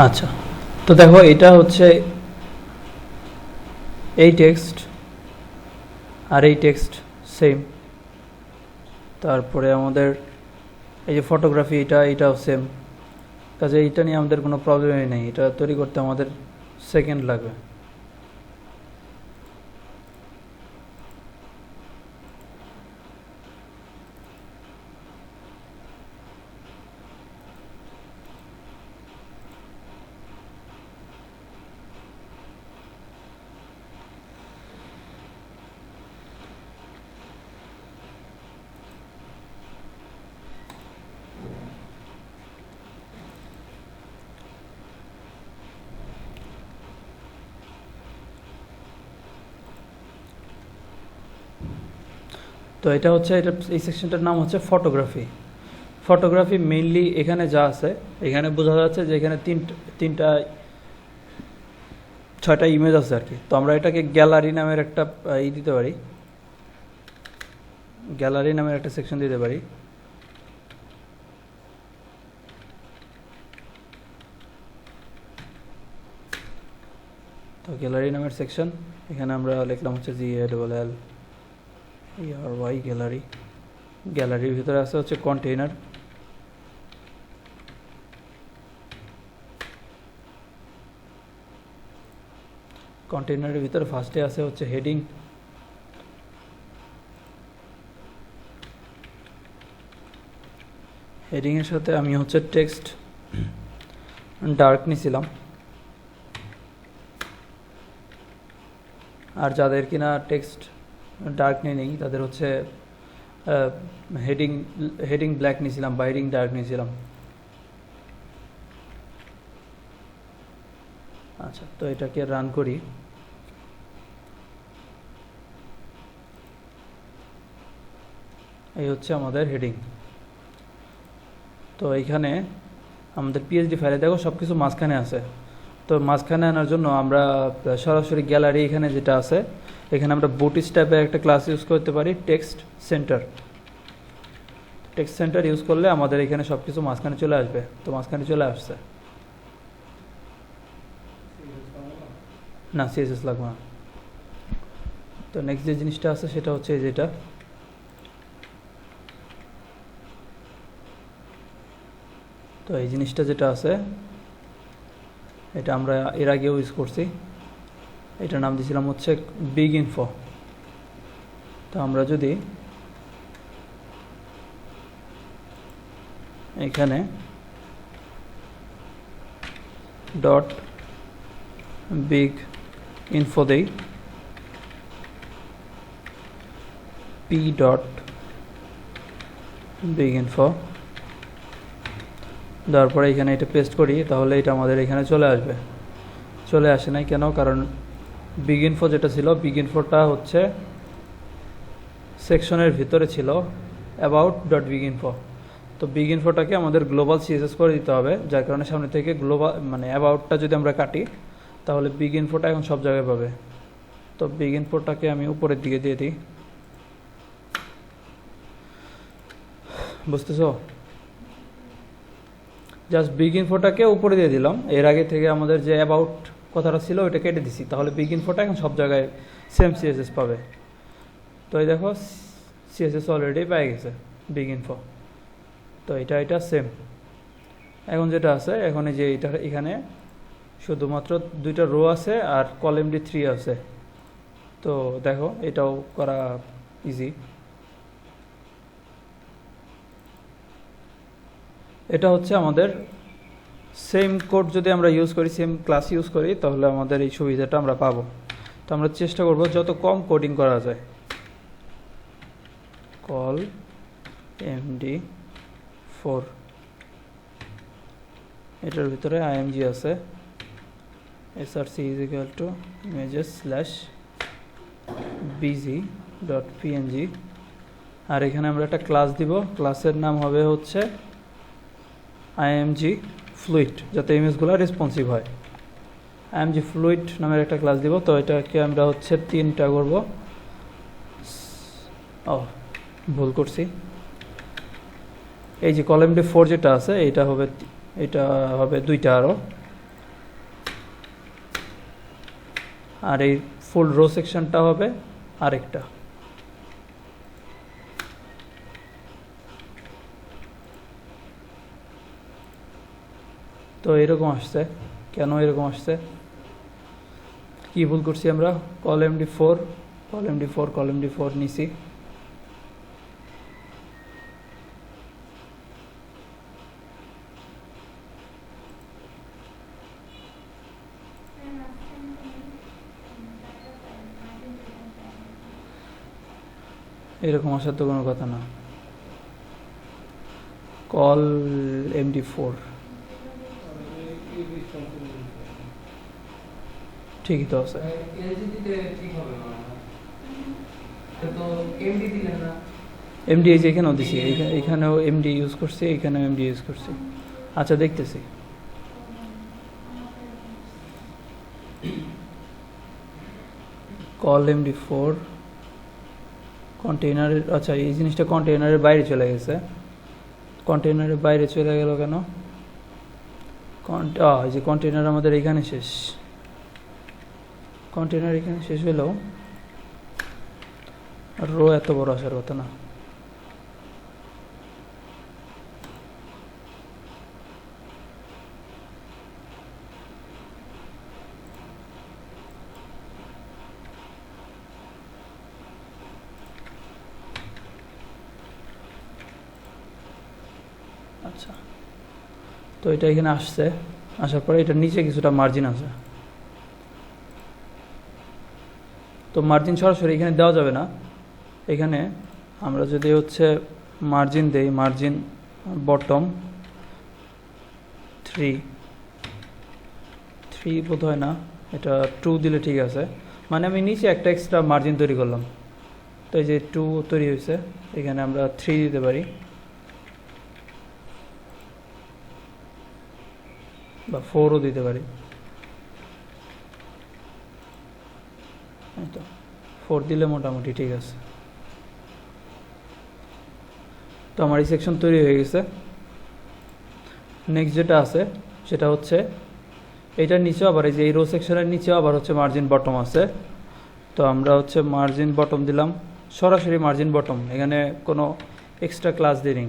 আচ্ছা, তো দেখো এটা হচ্ছে এই টেক্সট আর এই টেক্সট সেম। তারপরে আমাদের এই যে ফটোগ্রাফি, এটাও সেম। কাজে এইটা নিয়ে আমাদের কোনো প্রবলেমই নেই, এটা তৈরি করতে আমাদের সেকেন্ড লাগবে। তো এটা হচ্ছে, এই সেকশনটার নাম হচ্ছে ফটোগ্রাফি। ফটোগ্রাফি মেইনলি এখানে যা আছে, এখানে বোঝা যাচ্ছে যে এখানে তিনটা 6টা ইমেজ আছে আর কি। তো আমরা এটাকে গ্যালারি নামের একটা দিতে পারি, গ্যালারি নামের একটা সেকশন দিতে পারি। তো গ্যালারি নামের সেকশন, এখানে আমরা লিখলাম হচ্ছে GALLERY গ্যালারি। গ্যালারির ভিতরে আছে হচ্ছে কন্টেইনার। কন্টেইনারের ভিতরে ফার্স্টে আছে হচ্ছে হেডিং। হেডিংয়ের সাথে আমি হচ্ছে টেক্সট ডার্ক নিছিলাম। আর যাদের কিনা টেক্সট ডার্ক নেই তাদের হচ্ছে হেডিং ব্ল্যাক নিয়েছিলাম বা হেডিং ডার্ক নিয়েছিলাম। আচ্ছা, তো এটাকে রান করি। এই হচ্ছে আমাদের হেডিং। তো এইখানে আমাদের পিএইচডি ফাইলে দেখো সব কিছু মাঝখানে আছে। তো মাঝখানে আনার জন্য আমরা সরাসরি গ্যালারি এখানে যেটা আছে, এখানে আমরা বুটস্ট্র্যাপের একটা ক্লাস ইউজ করতে পারি, text centre. Text centre use করলে আমাদের এখানে সব কিছু মাঝখানে চলে আসবে। তো মাঝখানে চলে আসছে, না সিএসএস লাগবে না। তো নেক্সট যে জিনিসটা আছে সেটা হচ্ছে যেটা, তো এই জিনিসটা যেটা আছে এটা আমরা এর আগেও ইউজ করছি। এটার নাম দিয়েছিলাম হচ্ছে বিগ ইনফো। তো আমরা যদি এখানে ডট বিগ ইনফো দেই, পি ডট বিগ ইনফো দেওয়ার পরে এখানে এটা পেস্ট করি, তাহলে এটা আমাদের এখানে চলে আসবে। চলে আসে নাই কেন? কারণ বিগ ইনফো যেটা ছিল, বিগ ইনফোটা হচ্ছে সেকশনের ভিতরে ছিল অ্যাবাউট ডট বিগ ইনফো। তো বিগ ইনফোটাকে আমাদের গ্লোবাল সিএসএস করে দিতে হবে, যার কারণে সামনে থেকে গ্লোবাল মানে অ্যাবাউটটা যদি আমরা কাটি তাহলে বিগ ইনফোটা এখন সব জায়গায় পাবে। তো বিগ ইনফোটাকে আমি উপরের দিকে দিয়ে দিই, বুঝতেছো? জাস্ট বিগ ইনফোটাকে উপরে দিয়ে দিলাম। এর আগে থেকে আমাদের যে অ্যাবাউট কথাটা ছিল ওইটা কেটে দিছি, তাহলে বিগ ইনফোটা এখন সব জায়গায় সেম সিএসএস পাবে। তো এই দেখো সিএসএস অলরেডি পেয়ে গেছে বিগ ইনফো। তো এটা সেম। এখন যেটা আছে, এখন এই যে এটা এখানে শুধুমাত্র 2টা রো আছে আর কলাম ডি 3 আছে। তো দেখো এটাও করা ইজি। এটা হচ্ছে আমাদের সেম কোড যদি আমরা ইউজ করি, সেম ক্লাস ইউজ করি, তাহলে আমাদের এই সুবিধাটা আমরা পাবো। তো আমরা চেষ্টা করব যত কম কোডিং করা যায়। কল md4, এটার ভিতরে img আছে, src is equal to images/bg.png। আর এখানে আমরা একটা ক্লাস দিব, ক্লাসের নাম হবে হচ্ছে img fluid, যাতে ইমেজগুলো রেসপন্সিভ হয়। img fluid নামের একটা ক্লাস দিব। তো এটাকে আমরা হচ্ছে 3টা করব। ভুল করছি, এই যে কলাম ডি 4 যেটা আছে এটা হবে 2টা আরও। আর এই ফুল রো সেকশনটা হবে আরেকটা। তো এরকম আসছে, কেন এরকম আসছে, কি ভুল করছি আমরা? Column D4 column D4 column D4 নিছি, এরকম আসার তো কোনো কথা না। কল MD4 ঠিকই তো আছে। এমডি এই যে এখানেও দিছি, এখানেও এমডি ইউজ করছি, এখানেও এমডি ইউজ করছি। আচ্ছা দেখতেছি। কল MD4 কন্টেইনারের, আচ্ছা এই জিনিসটা কন্টেইনারের বাইরে চলে গেছে। কন্টেইনারের বাইরে চলে গেল কেন? এই যে কন্টেইনার আমাদের এখানে শেষ, কন্টেইনার এখানে শেষ হলেও রো এত বড় আসার কথা না। আচ্ছা, তো এটা এখানে আসছে, আসার পরে এটার নিচে কিছুটা মার্জিন আছে। তো মার্জিন সরাসরি এখানে দেওয়া যাবে না, এখানে আমরা যদি হচ্ছে মার্জিন দেই, মার্জিন বটম 3 বোধ হয় না, এটা 2 দিলে ঠিক আছে। মানে আমি নিচে একটা এক্সট্রা মার্জিন তৈরি করলাম, তো এই যে 2 তৈরি হয়েছে, এখানে আমরা 3 দিতে পারি বা 4ও দিতে পারি। তো 4 দিলে মোটামুটি ঠিক আছে। তো আমার এই সেকশন তৈরি হয়ে গেছে। নেক্সট যেটা আছে সেটা হচ্ছে এইটার নিচেও আবার, এই যে এই রো সেকশনের নিচেও আবার হচ্ছে মার্জিন বটম আছে। তো আমরা হচ্ছে মার্জিন বটম দিলাম, সরাসরি মার্জিন বটম, এখানে কোনো এক্সট্রা ক্লাস দিইনি,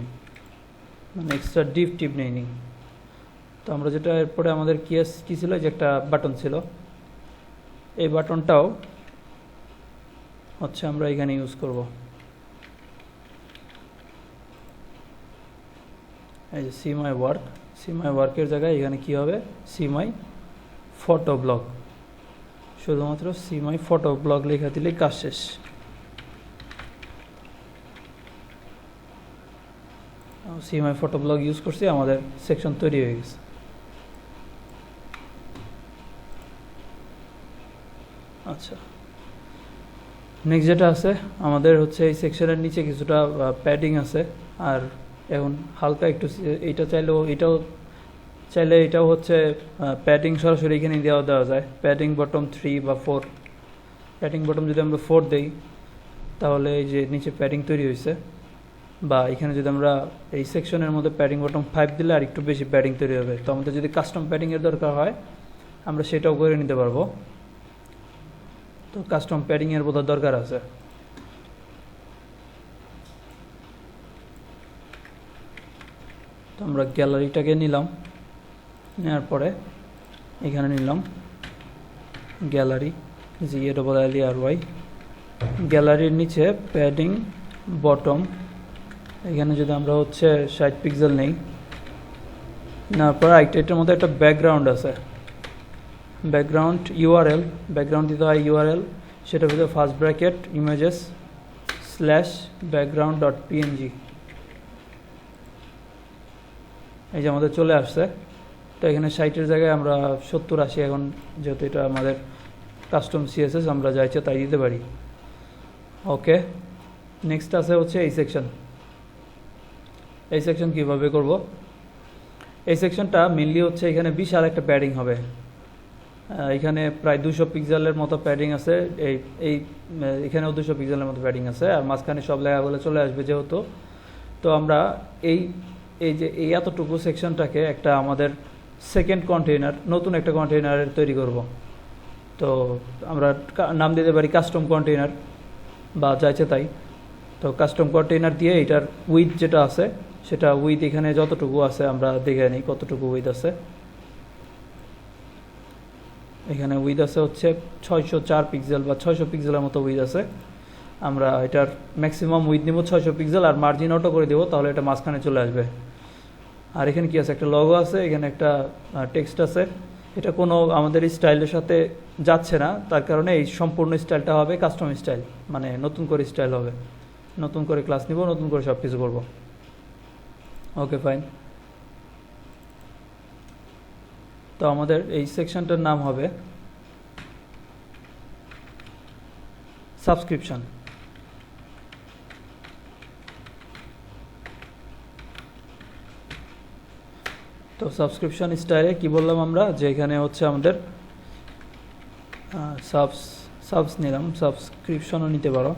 মানে এক্সট্রা ডিপ টিপ নেইনি। তো আমরা যেটা এরপরে আমাদের কি ছিল, যে একটা বাটন ছিল, এই বাটনটাও হচ্ছে আমরা এখানে ইউজ করব। এই যে সি মাই ওয়ার্কের জায়গায় এখানে কি হবে, সি মাই ফটো ব্লগ, শুধুমাত্র সি মাই ফটো ব্লগ লেখা দিলেই কাজ শেষ। See my photo blog use করছি, আমাদের সেকশন তৈরি হয়ে গেছে। আচ্ছা, নেক্সট যেটা আছে আমাদের হচ্ছে এই সেকশনের নিচে কিছুটা প্যাডিং আছে, আর এখন হালকা একটু এইটা চাইলে এটাও হচ্ছে প্যাডিং সরাসরি এখানে দেওয়া যায়। প্যাডিং বটম 3 বা 4, প্যাডিং বটম যদি আমরা 4 দেই তাহলে এই যে নিচে প্যাডিং তৈরি হয়েছে, বা এখানে যদি আমরা এই সেকশনের মধ্যে প্যাডিং বটম 5 দিলে আর একটু বেশি প্যাডিং তৈরি হবে। তো আমাদের যদি কাস্টম প্যাডিংয়ের দরকার হয় আমরা সেটাও করে নিতে পারবো। তো কাস্টম প্যাডিংয়ের বোধহয় দরকার আছে। তো আমরা গ্যালারিটাকে নিলাম, নেওয়ার পরে এখানে নিলাম গ্যালারি, GALLERY, গ্যালারির নিচে প্যাডিং বটম, এখানে যদি আমরা হচ্ছে 60 পিক্সেল নেই, নেওয়ার পর এটার মধ্যে একটা ব্যাকগ্রাউন্ড আছে, ব্যাকগ্রাউন্ড URL, ব্যাকগ্রাউন্ড দিতে হয় URL, সেটার ভিতরে ফার্স্ট ব্র্যাকেট ইমেজেস /background.png, এই যে আমাদের চলে আসছে। তো এখানে 60-এর জায়গায় আমরা 70-80, এখন যেহেতু এটা আমাদের কাস্টম CSS আমরা যা ইচ্ছা তাই দিতে পারি। ওকে, নেক্সট আছে হচ্ছে এই সেকশন। এই সেকশন কীভাবে করব? এই সেকশনটা মেনলি হচ্ছে এখানে বিশাল একটা প্যাডিং হবে, এখানে প্রায় 200 পিক্সেলের মতো প্যাডিং আছে, এখানেও 200 পিক্সেলের মতো প্যাডিং আছে, আর মাঝখানে সব লেখাগুলো চলে আসবে যেহেতু। তো আমরা এই যে এই এতটুকু সেকশনটাকে একটা আমাদের সেকেন্ড কন্টেইনার, নতুন একটা কন্টেইনারের তৈরি করব। তো আমরা নাম দিতে পারি কাস্টম কন্টেইনার বা যাইছে তাই। তো কাস্টম কন্টেইনার দিয়ে এটার উইথ যেটা আছে সেটা উইথ এখানে যতটুকু আছে আমরা দেখে নিই কতটুকু উইথ আছে। এখানে উইথ আছে হচ্ছে 604 পিক্সেল বা 600 পিক্সেলের মতো উইথ আছে। আমরা এটার ম্যাক্সিমাম উইথ নিব 600 পিক্সেল আর মার্জিন অটো করে দেবো, তাহলে এটা মাঝখানে চলে আসবে। আর এখানে কি আছে, একটা লগো আছে, এখানে একটা টেক্সট আছে। এটা কোনো আমাদের স্টাইলের সাথে যাচ্ছে না, তার কারণে এই সম্পূর্ণ স্টাইলটা হবে কাস্টম স্টাইল, মানে নতুন করে স্টাইল হবে, নতুন করে ক্লাস নিব, নতুন করে সব কিছু করবো। Okay fine. তো আমাদের এই সেকশনটার নাম হবে সাবস্ক্রিপশন। তো সাবস্ক্রিপশন স্টাইলে কি বললাম আমরা, যে এখানে হচ্ছে আমাদের সাবস নিলাম, সাবস্ক্রিপশনও নিতে পারো।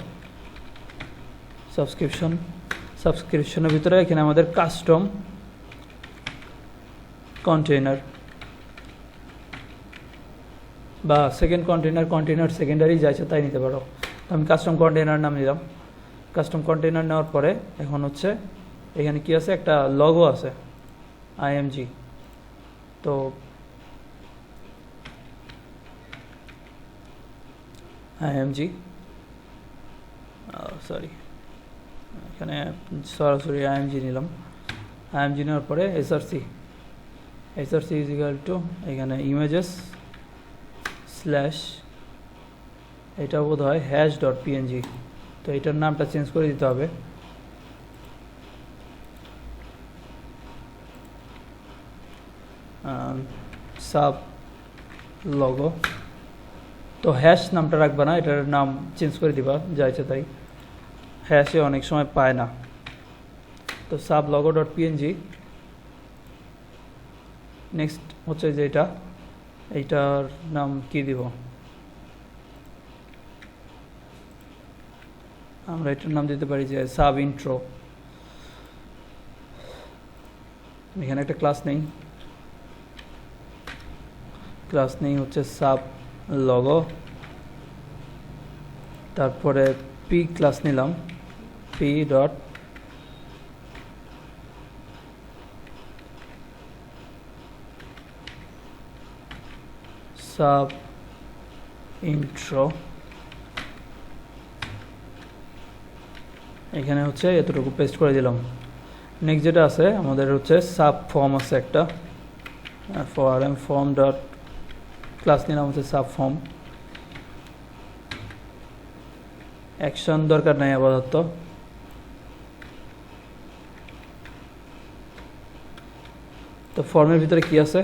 সাবস্ক্রিপশনের ভিতরে এখানে আমাদের কাস্টম কন্টেইনার বা সেকেন্ড কন্টেইনার সেকেন্ডারি যাইছে তাই নিতে পারো। তো আমি কাস্টম কন্টেইনার নাম নিলাম। কাস্টম কন্টেইনার নেওয়ার পরে এখন হচ্ছে এখানে কি আছে, একটা লগো আছে আইএমজি। তো আইএমজি সরি, এখানে সরাসরি আইএমজি নিলাম। আইএমজি নেওয়ার পরে এসআরসি ইজ ইকুয়াল টু এখানে ইমেজেস স্ল্যাশ এটা বোধ হয় hash.png। তো এটার নামটা চেঞ্জ করে দিতে হবে। সাব লগো, তো হ্যাশ নামটা রাখবা না, এটার নাম চেঞ্জ করে দিবা যাইছে তাই, হ্যাশে অনেক সময় পায় না। তো সাব লগো.png। নেক্সট হচ্ছে যে এইটার নাম কি দিব, আমরা এটার নাম দিতে পারি যে সাব ইন্ট্রো। এখানে একটা ক্লাস নেই হচ্ছে সাব লগো, তারপরে পি ক্লাস নিলাম, পি ডট সাব ইন্ট্রো। এখানে হচ্ছে এতটুকু পেস্ট করে দিলাম। নেক্সট যেটা আছে আমাদের হচ্ছে সাব ফর্ম আছে একটা, ফর্ম ডট ক্লাস নিলাম হচ্ছে সাব ফর্ম। অ্যাকশন দরকার নাই আপাতত। তো ফর্মের ভিতরে কি আছে,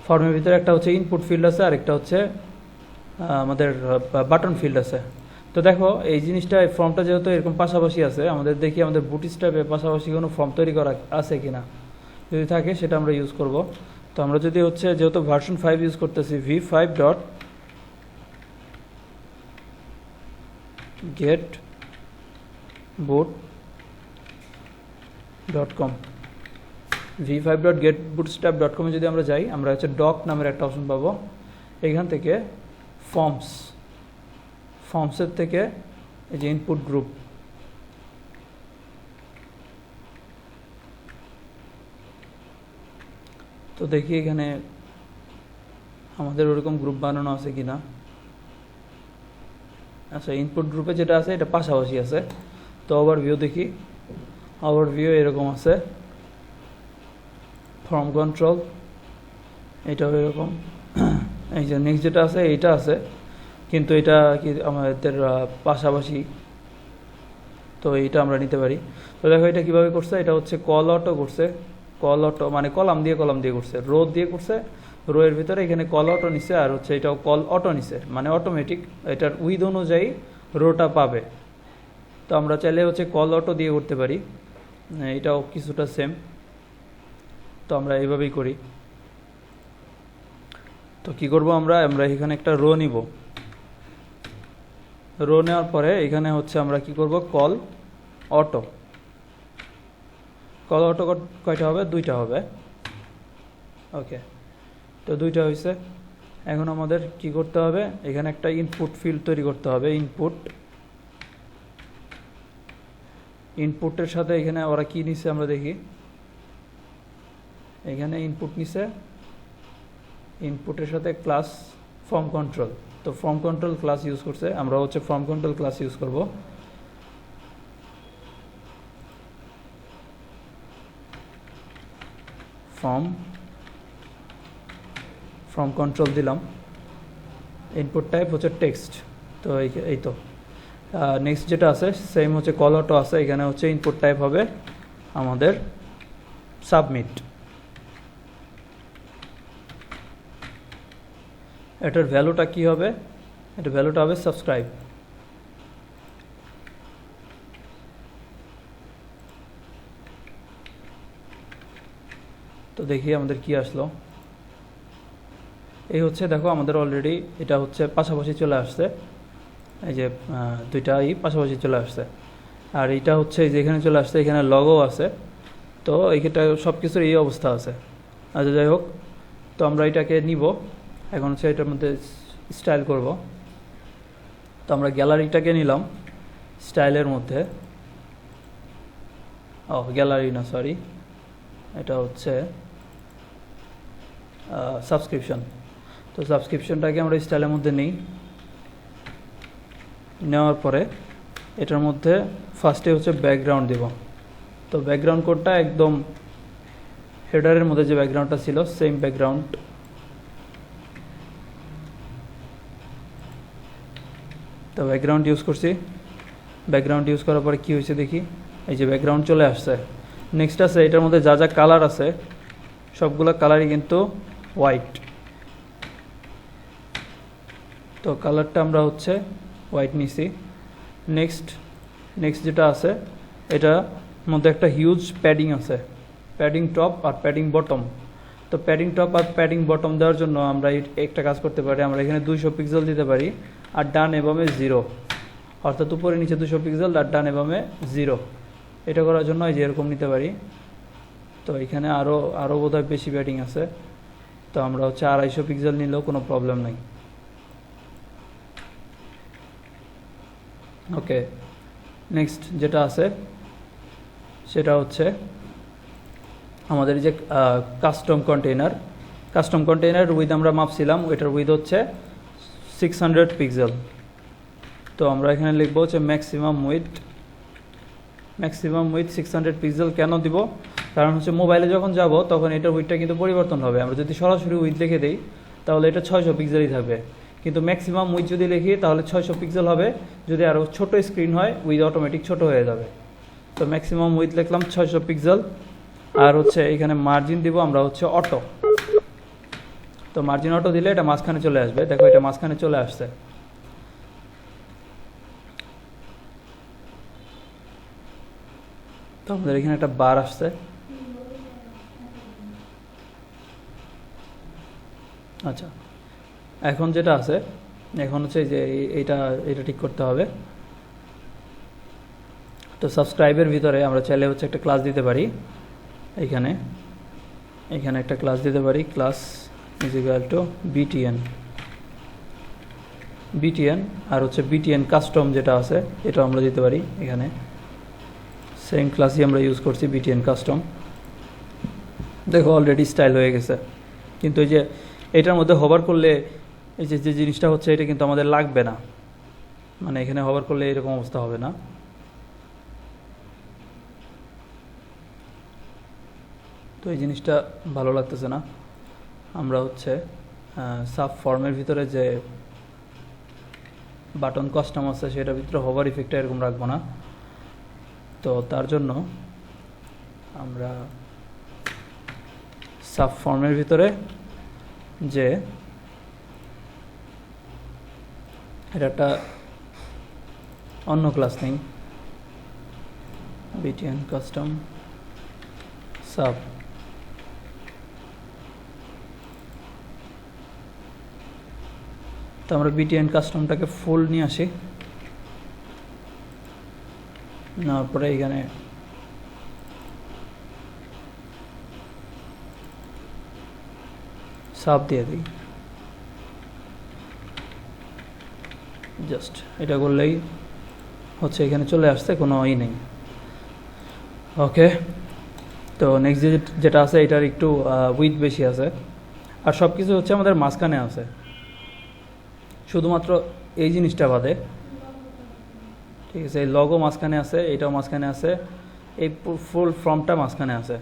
ফর্মের ভিতরে একটা হচ্ছে ইনপুট ফিল্ড আছে আর একটা হচ্ছে আমাদের বাটন ফিল্ড আছে। তো দেখো এই জিনিসটা, এই ফর্মটা যেহেতু এরকম পাশাপাশি আছে, আমাদের দেখি আমাদের বুটস্ট্র্যাপে পাশাপাশি কোনো ফর্ম তৈরি করা আছে কিনা, যদি থাকে সেটা আমরা ইউজ করব। তো আমরা যদি হচ্ছে যেহেতু ভার্সন 5 ইউজ করতেছি, v5.getboot.com v5.getbootstrap.com এ যদি আমরা যাই, আমরা হচ্ছে ডক নামের একটা অপশন পাবো। এখান থেকে ফর্মসের থেকে এই যে ইনপুট গ্রুপ, তো দেখি এখানে আমাদের ওরকম গ্রুপ বানানো আছে কিনা। আচ্ছা, ইনপুট গ্রুপে যেটা আছে এটা পাশাপাশি আছে। তো ওভারভিউ দেখি, ওভারভিউ এরকম আছে, ফর্ম কন্ট্রোল এটাও এরকম। এই যে নেক্সট যেটা আছে এইটা আছে, কিন্তু এটা কি আমাদের পাশাপাশি, তো এইটা আমরা নিতে পারি। তো দেখো এটা কিভাবে করছে, এটা হচ্ছে কল অটো করছে, কল অটো মানে কলাম দিয়ে করছে, রো দিয়ে করছে, রো এর ভিতরে এখানে কল অটো নিছে, আর হচ্ছে এটাও কল অটো নিছে, মানে অটোমেটিক এটার উইথ অনুযায়ী রোটা পাবে। তো আমরা চাইলে হচ্ছে কল অটো দিয়ে করতে পারি, এটাও কিছুটা সেম। তো আমরা এইভাবেই করি। তো কি করব, আমরা এখানে একটা রো নিব। রো নেওয়ার পরে এখানে হচ্ছে আমরা কি করব, কল অটো কয়টা হবে, দুইটা হবে। ওকে, তো দুইটা হয়েছে। এখন আমাদের কি করতে হবে, এখানে একটা ইনপুট ফিল্ড তৈরি করতে হবে। ইনপুটের সাথে এখানে ওরা কি নিছে আমরা দেখি। এখানে ইনপুট নিছে, ইনপুটের সাথে ক্লাস ফর্ম কন্ট্রোল। তো ফর্ম কন্ট্রোল ক্লাস ইউজ করছে, আমরা হচ্ছে ফর্ম কন্ট্রোল ক্লাস ইউজ করব। ফর্ম কন্ট্রোল দিলাম, ইনপুট টাইপ হচ্ছে টেক্সট। তো এই তো নেক্সট যেটা আছে সেম হচ্ছে কল অটো আছে, এখানে হচ্ছে ইনপুট টাইপ হবে আমাদের সাবমিট। এটার ভ্যালুটা কি হবে, এটার ভ্যালুটা হবে সাবস্ক্রাইব। তো দেখি আমাদের কি আসলো। এই হচ্ছে দেখো আমাদের অলরেডি এটা হচ্ছে পাশাপাশি চলে আসছে, এই যে দুইটাই পাশাপাশি চলে আসছে। আর এটা হচ্ছে এই যে এখানে চলে আসছে, এখানে লগও আছে। তো এইটা সব কিছুর এই অবস্থা আছে। আচ্ছা যাই হোক, তো আমরা এটাকে নিব, এখন হচ্ছে এটার মধ্যে স্টাইল করব। তো আমরা গ্যালারিটাকে নিলাম স্টাইলের মধ্যে, গ্যালারি না সরি, এটা হচ্ছে সাবস্ক্রিপশন। তো সাবস্ক্রিপশনটাকে আমরা স্টাইলের মধ্যে নিই, নেওয়ার পরে এটার মধ্যে ফার্স্টে হচ্ছে ব্যাকগ্রাউন্ড দেব। তো ব্যাকগ্রাউন্ড কোডটা একদম হেডারের মধ্যে যে ব্যাকগ্রাউন্ডটা ছিল সেম ব্যাকগ্রাউন্ড। তো ব্যাকগ্রাউন্ড ইউজ করছি, ব্যাকগ্রাউন্ড ইউজ করার পরে কী হয়েছে দেখি, এই যে ব্যাকগ্রাউন্ড চলে আসছে। নেক্সট আছে এটার মধ্যে যা যা কালার আছে সবগুলো কালারই কিন্তু হোয়াইট। তো কালারটা আমরা হচ্ছে হোয়াইট নিছি। নেক্সট যেটা আছে এটার মধ্যে একটা হিউজ প্যাডিং আছে, প্যাডিং টপ আর প্যাডিং বটম। তো প্যাডিং টপ আর প্যাডিং বটম দেওয়ার জন্য আমরা একটা কাজ করতে পারি, আমরা এখানে 200 পিক্সেল দিতে পারি আর ডান এবামে 0, অর্থাৎ উপরে নিচে 200 পিক্সেল আর ডান এবামে 0। এটা করার জন্য এই যে এরকম নিতে পারি। তো এখানে আরও বোধহয় বেশি প্যাডিং আছে, তো আমরা হচ্ছে 250 পিক্সেল নিলেও কোনো প্রবলেম নাই। ওকে, নেক্সট যেটা আছে সেটা হচ্ছে আমাদের যে কাস্টম কন্টেইনার উইথ আমরা মাপছিলাম, ওইটার উইথ হচ্ছে 600 পিক্সেল। তো আমরা এখানে লিখবো হচ্ছে ম্যাক্সিমাম উইথ 600 পিক্সেল। কেন দিব, কারণ হচ্ছে মোবাইলে যখন যাব তখন এটার উইথটা কিন্তু পরিবর্তন হবে। আমরা যদি সরাসরি উইথ লিখে দিই তাহলে এটা 600 পিক্সেলই থাকবে, কিন্তু ম্যাক্সিমাম উইথ যদি লিখি তাহলে 600 পিক্সেল হবে। যদি আরও ছোটো স্ক্রিন হয় উইথ অটোমেটিক ছোট হয়ে যাবে। তো ম্যাক্সিমাম উইথ লিখলাম 600 পিক্সেল। আর হচ্ছে এখানে মার্জিন দিব আমরা হচ্ছে অটো। তো মার্জিন অটো দিলে এটা মাঝখানে চলে আসবে, দেখো এটা মাঝখানে চলে আসছে। তো আমাদের এখানে একটা বার আসছে। আচ্ছা, এখন যেটা আছে এখন হচ্ছে যে এটা ঠিক করতে হবে। তো সাবস্ক্রাইবের ভিতরে আমরা চাইলে হচ্ছে একটা ক্লাস দিতে পারি, এখানে একটা ক্লাস দিতে পারি, class is equal to BTN আর হচ্ছে বিটিএন কাস্টম যেটা আছে এটা আমরা দিতে পারি। এখানে সেম ক্লাসই আমরা ইউজ করছি বিটিএন কাস্টম। দেখো অলরেডি স্টাইল হয়ে গেছে, কিন্তু এই যে এটার মধ্যে হভার করলে এই যে জিনিসটা হচ্ছে এটা কিন্তু আমাদের লাগবে না, মানে এখানে হভার করলে এরকম অবস্থা হবে না। তো এই জিনিসটা ভালো লাগতেছে না। আমরা হচ্ছে সাব ফর্মের ভিতরে যে বাটন কাস্টম আছে সেটার ভিতরে হভার ইফেক্টটা এরকম রাখবো না। তো তার জন্য আমরা সাব ফর্মের ভিতরে যে এটা একটা অন্য ক্লাস নেই, বিটিএন কাস্টম সাব। তো আমরা বিটিএন কাস্টমটাকে ফুল নিয়ে আসি, নেওয়ার পরে এখানে সাব দিয়ে দিই। জাস্ট এটা করলেই হচ্ছে এখানে চলে আসছে, কোনো ই নেই। ওকে, তো নেক্সট যেটা আছে এটার একটু উইথ বেশি আছে, আর সব কিছু হচ্ছে আমাদের মাঝখানে আছে, শুধুমাত্র এই জিনিসটা বাদে। ঠিক আছে, এই লগো মাঝখানে আছে, এটাও মাঝখানে আছে, এই ফুল ফর্মটা মাঝখানে আছে,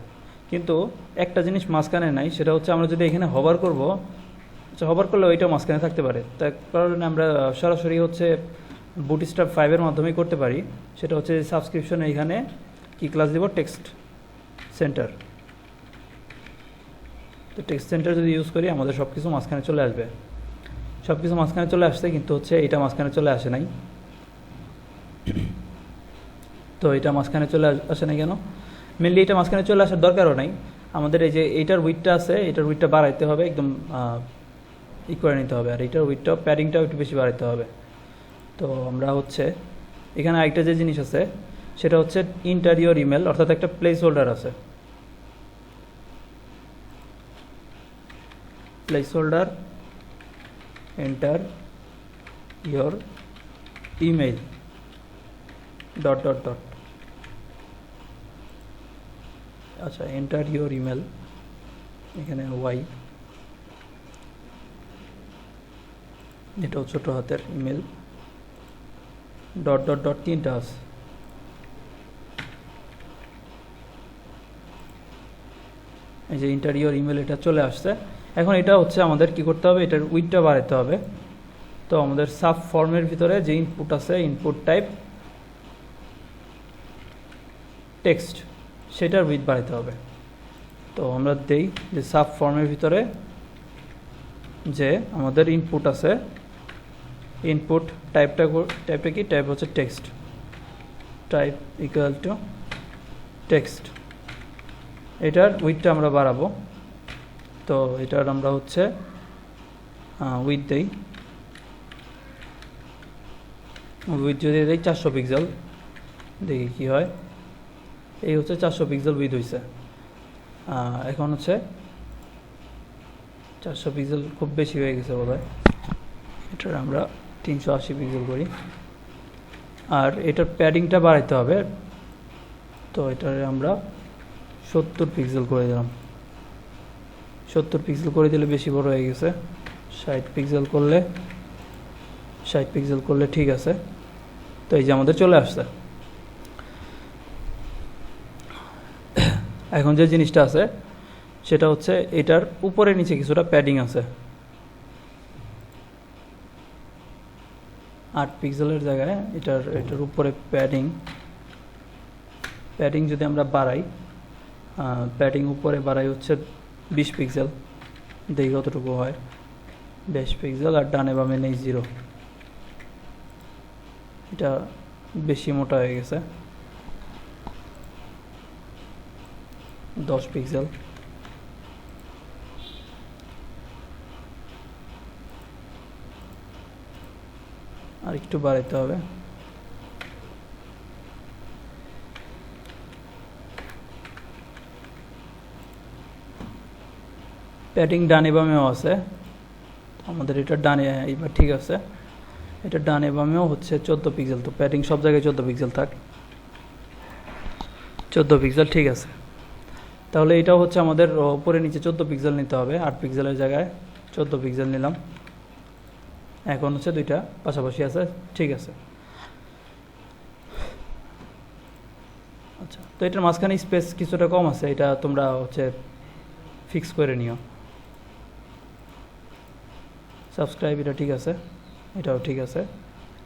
কিন্তু একটা জিনিস মাঝখানে নাই, সেটা হচ্ছে আমরা যদি এখানে হভার করব, আচ্ছা হভার করলে ওইটাও মাঝখানে থাকতে পারে, তার কারণে আমরা সরাসরি হচ্ছে বুটস্ট্র্যাপ 5 মাধ্যমেই করতে পারি। সেটা হচ্ছে সাবস্ক্রিপশন, এইখানে কি ক্লাস দেব, টেক্সট সেন্টার। তো টেক্সট সেন্টার যদি ইউজ করি আমাদের সব কিছু মাঝখানে চলে আসবে। সব কিছু মাঝখানে চলে আসছে, কিন্তু হচ্ছে এটা মাঝখানে চলে আসে নাই। তো এটা মাঝখানে চলে আসে নাই কেন? মেনলি এটা মাঝখানে চলে আসার দরকারও নাই। আমাদের এই যে এইটার উইথটা আছে, এটার উইথটা বাড়াইতে হবে, একদম ই করে নিতে হবে, আর এইটার উইথটাও প্যাডিংটাও একটু বেশি বাড়াইতে হবে। তো আমরা হচ্ছে এখানে আরেকটা যে জিনিস আছে সেটা হচ্ছে ইন্টারিয়র ইমেল, অর্থাৎ একটা প্লেস হোল্ডার আছে, place holder enter your email dot dot dot. আচ্ছা, এন্টার ইয়োর ইমেল, এখানে ওয়াই, এটাও ছোট হাতের ইমেল, ডট ডট ডট, তিনটা আছে। এই যে ইন্টারিয়র ইমেল এটা চলে আসছে। এখন এটা হচ্ছে আমাদের কি করতে হবে, এটার উইথটা বাড়াতে হবে। তো আমাদের সাব ফর্মের ভিতরে যে ইনপুট আছে, ইনপুট টাইপ টেক্সট, সেটার উইথ বাড়াতে হবে। তো আমরা দেই যে সাব ফর্মের ভিতরে যে আমাদের ইনপুট আছে, ইনপুট টাইপটা কি, টাইপ হচ্ছে text, type equal to text, এটার উইথটা আমরা বাড়াবো। তো এটার আমরা হচ্ছে উইথ দেই, উইথ যদি দেই 400 পিক্সেল, দেখি কি হয়। এই হচ্ছে 400 পিক্সেল উইথ হয়েছে। এখন হচ্ছে 400 পিক্সেল খুব বেশি হয়ে গেছে বোধহয়, এটার আমরা 380 পিক্সেল করি। আর এটার প্যাডিংটা বাড়াইতে হবে, তো এটার আমরা 70 পিক্সেল করে দিলাম। 70 পিক্সেল করে দিলে বেশি বড় হয়ে গেছে। 60 পিক্সেল করলে ঠিক আছে। তো এই যে আমাদের চলে আসছে। এখন যে জিনিসটা আছে সেটা হচ্ছে এটার উপরে নিচে কিছুটা প্যাডিং আছে। 8 পিক্সেলের জায়গায় এটার উপরে প্যাডিং যদি আমরা বাড়াই, প্যাডিং উপরে বাড়াই হচ্ছে 20 পিক্সেল, দেখি কতটুকু হয়। 20 পিক্সেল, আর ডানে বামে নেই 0, এটা বেশি মোটা হয়ে গেছে। 10 পিক্সেল, আর একটু বাড়াইতে হবে। প্যাডিং ডানে বামেও আছে, আমাদের এটা ডানে, এইবার ঠিক আছে। এটা ডানে বামেও হচ্ছে 14 পিক্সেল, তো প্যাডিং সব জায়গায় 14 পিক্সেল থাক, 14 পিক্সেল ঠিক আছে। তাহলে এটাও হচ্ছে আমাদের উপরে নিচে 14 পিক্সেল নিতে হবে, 8 পিক্সেলের জায়গায় 14 পিক্সেল নিলাম। এখন হচ্ছে দুইটা পাশাপাশি আছে, ঠিক আছে। আচ্ছা, তো এটার মাঝখানে স্পেস কিছুটা কম আছে, এটা তোমরা হচ্ছে ফিক্স করে নিও। সাবস্ক্রাইব, এটা ঠিক আছে, এটাও ঠিক আছে।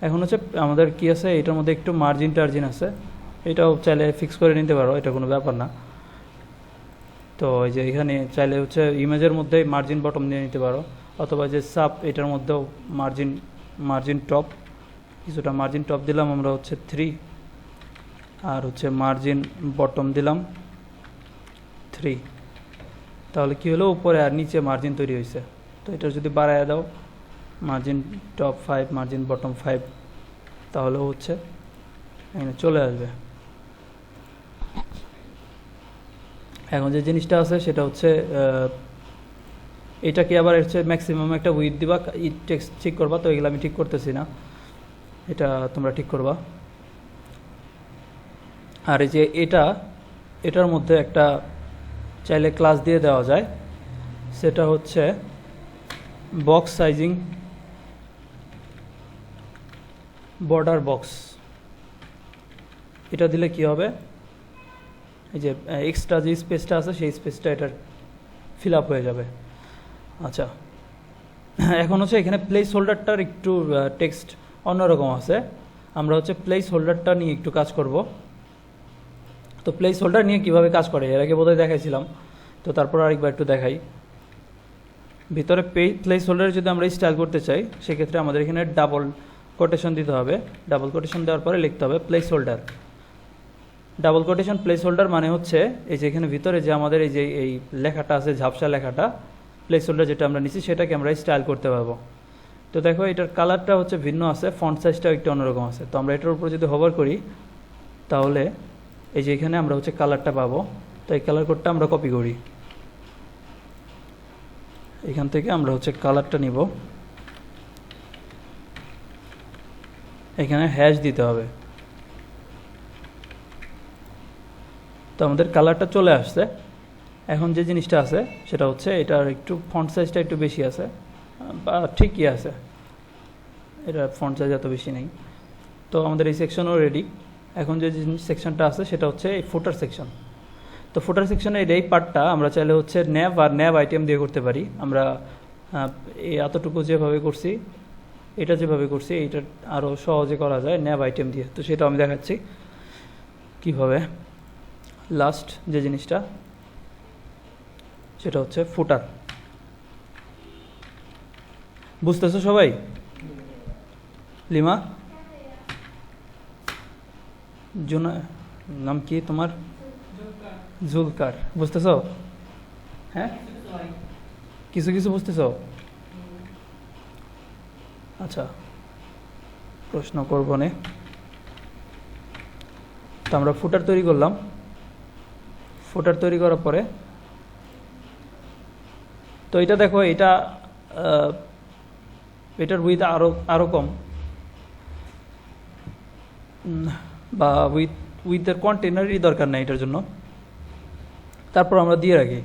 এখন হচ্ছে আমাদের কি আছে, এটার মধ্যে একটু মার্জিন টার্জিন আছে, এটাও চাইলে ফিক্স করে নিতে পারো, এটা কোনো ব্যাপার না। তো এই যে এখানে চাইলে হচ্ছে ইমেজের মধ্যে মার্জিন বটম নিয়ে নিতে পারো, অথবা যে সাব এটার মধ্যেও মার্জিন টপ, কিছুটা মার্জিন টপ দিলাম আমরা হচ্ছে 3, আর হচ্ছে মার্জিন বটম দিলাম 3। তাহলে কি হলো, উপরে আর নিচে মার্জিন তৈরি হয়েছে। তো এটা যদি বাড়ায় দাও, মার্জিন টপ 5, মার্জিন বটম 5, তাহলে হচ্ছে এখানে চলে আসবে। এখন যে জিনিসটা আছে সেটা হচ্ছে এটাকে আবার হচ্ছে ম্যাক্সিমাম একটা উইথ দিবা, টেক্সট ঠিক করবা, তো এগুলো আমি ঠিক করতেছি না। এটা তোমরা ঠিক করবা। আর এই যে এটার মধ্যে একটা চাইলে ক্লাস দিয়ে দেওয়া যায়, সেটা হচ্ছে বক্স সাইজিং বর্ডার বক্স। এটা দিলে কি হবে, এই যে এক্সট্রা যে স্পেসটা আছে সেই স্পেসটা এটার ফিল আপ হয়ে যাবে। আচ্ছা, এখন হচ্ছে এখানে প্লেস হোল্ডারটার একটু টেক্সট অন্যরকম আছে। আমরা হচ্ছে প্লেস হোল্ডারটা নিয়ে একটু কাজ করব। তো প্লেস হোল্ডার নিয়ে কিভাবে কাজ করে এর আগে বোধহয় দেখাইছিলাম, তো তারপর আরেকবার একটু দেখাই। ভিতরে প্লেস হোল্ডারে যদি আমরা স্টাইল করতে চাই, সেক্ষেত্রে আমাদের এখানে ডাবল কোটেশন দিতে হবে। ডাবল কোটেশন দেওয়ার পরে লিখতে হবে place holder. Double quotation place holder মানে হচ্ছে এই যে এখানে ভিতরে যে আমাদের এই যে এই লেখাটা আছে, ঝাপসা লেখাটা, প্লেস হোল্ডার যেটা আমরা নিচ্ছি সেটাকে আমরা স্টাইল করতে পারবো। তো দেখো এটার কালারটা হচ্ছে ভিন্ন আছে, ফন্ট সাইজটাও একটু অন্যরকম আছে। তো আমরা এটার উপর যদি হোভার করি, তাহলে এই যে এখানে আমরা হচ্ছে কালারটা পাবো। তো এই কালার কোডটা আমরা কপি করি, এখান থেকে আমরা হচ্ছে কালারটা নিব, এখানে হ্যাশ দিতে হবে। তো আমাদের কালারটা চলে আসছে। এখন যে জিনিসটা আছে সেটা হচ্ছে এটার একটু ফন্ট সাইজটা একটু বেশি আছে, বা ঠিকই আছে, এটা ফন্ট সাইজ এত বেশি নেই। তো আমাদের এই সেকশনও রেডি। এখন যে সেকশনটা আছে সেটা হচ্ছে এই ফুটার সেকশন। তো ফুটার সেকশনের এই পার্টটা আমরা চাইলে হচ্ছে ন্যাব আর ন্যাব আইটেম দিয়ে করতে পারি। আমরা এই এতটুকু যেভাবে করছি, এটা যেভাবে করছি, এইটা আরও সহজে করা যায় ন্যাব আইটেম দিয়ে। তো সেটা আমি দেখাচ্ছি কীভাবে। লাস্ট যে জিনিসটা সেটা হচ্ছে ফুটার। বুঝতেছো সবাই? লিমা, জুনা, নাম কি তোমার? জুলকার। বুঝতেছো? হ্যাঁ, কিছু কিছু বুঝতেছো? আচ্ছা, প্রশ্ন করবো না। তো আমরা ফুটার তৈরি করলাম। ফুটার তৈরি করার পরে তো এটা দেখো, এটার উইথ আরও কম, বা উইথের কন্টেনারই দরকার নেই এটার জন্য। তারপর আমরা দিয়ে রাখি।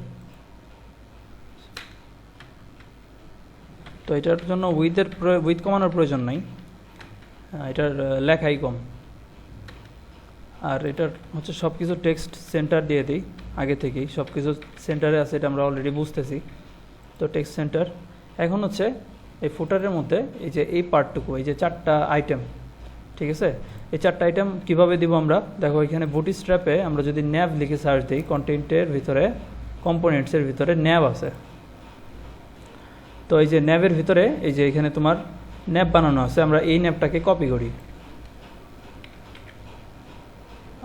তো এটার জন্য উইথ কমানোর প্রয়োজন নাই, এটার লেখাই কম। আর এটার হচ্ছে সব কিছু টেক্সট সেন্টার দিয়ে দিই আগে থেকেই, সব কিছু সেন্টারে আছে, এটা আমরা অলরেডি বুঝতেছি। তো টেক্সট সেন্টার। এখন হচ্ছে এই ফুটারের মধ্যে এই যে এই পার্টটুকু, এই যে 4টা আইটেম, ঠিক আছে, এই 4টা আইটেম কীভাবে দিব আমরা দেখো। এখানে বুটস্ট্র্যাপে আমরা যদি ন্যাব লিখে সার্চ দিই, কন্টেন্টের ভিতরে কম্পোনেন্টসের ভিতরে ন্যাব আছে। তো এই যে ন্যাবের ভিতরে এই যে এখানে তোমার ন্যাব বানানো আছে, আমরা এই ন্যাবটাকে কপি করি।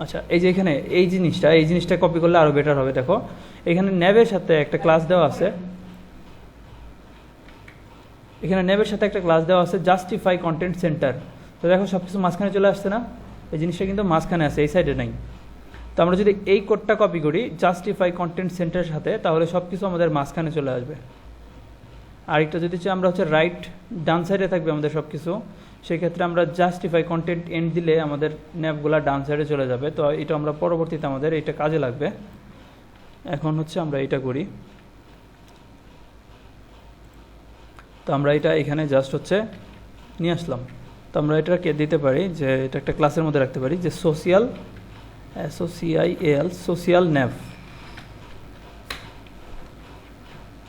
আচ্ছা, এই যে এখানে এই জিনিসটা কপি করলে আরও বেটার হবে। দেখো এখানে ন্যাবের সাথে একটা ক্লাস দেওয়া আছে, জাস্টিফাই কন্টেন্ট সেন্টার। তো দেখো সব কিছু মাঝখানে চলে আসছে না, এই জিনিসটা কিন্তু মাঝখানে আছে, এই সাইডে নাই। তো আমরা যদি এই কোডটা কপি করি জাস্টিফাই কন্টেন্ট সেন্টারের সাথে, তাহলে সব কিছু আমাদের মাঝখানে চলে আসবে। আরেকটা যদি চাই আমরা হচ্ছে রাইট ডান সাইডে থাকবে আমাদের সব কিছু, সেক্ষেত্রে আমরা জাস্টিফাই কন্টেন্ট এন্ড দিলে আমাদের ন্যাপগুলো ডান সাইডে চলে যাবে। তো এটা আমরা পরবর্তীতে আমাদের এটা কাজে লাগবে। এখন হচ্ছে আমরা এটা করি। তো আমরা এটা এখানে জাস্ট হচ্ছে নিয়ে আসলাম। তো আমরা এটাকে দিতে পারি যে এটা একটা ক্লাসের মধ্যে রাখতে পারি যে সোশিয়াল, SOCIAL, সোশিয়াল ন্যাভ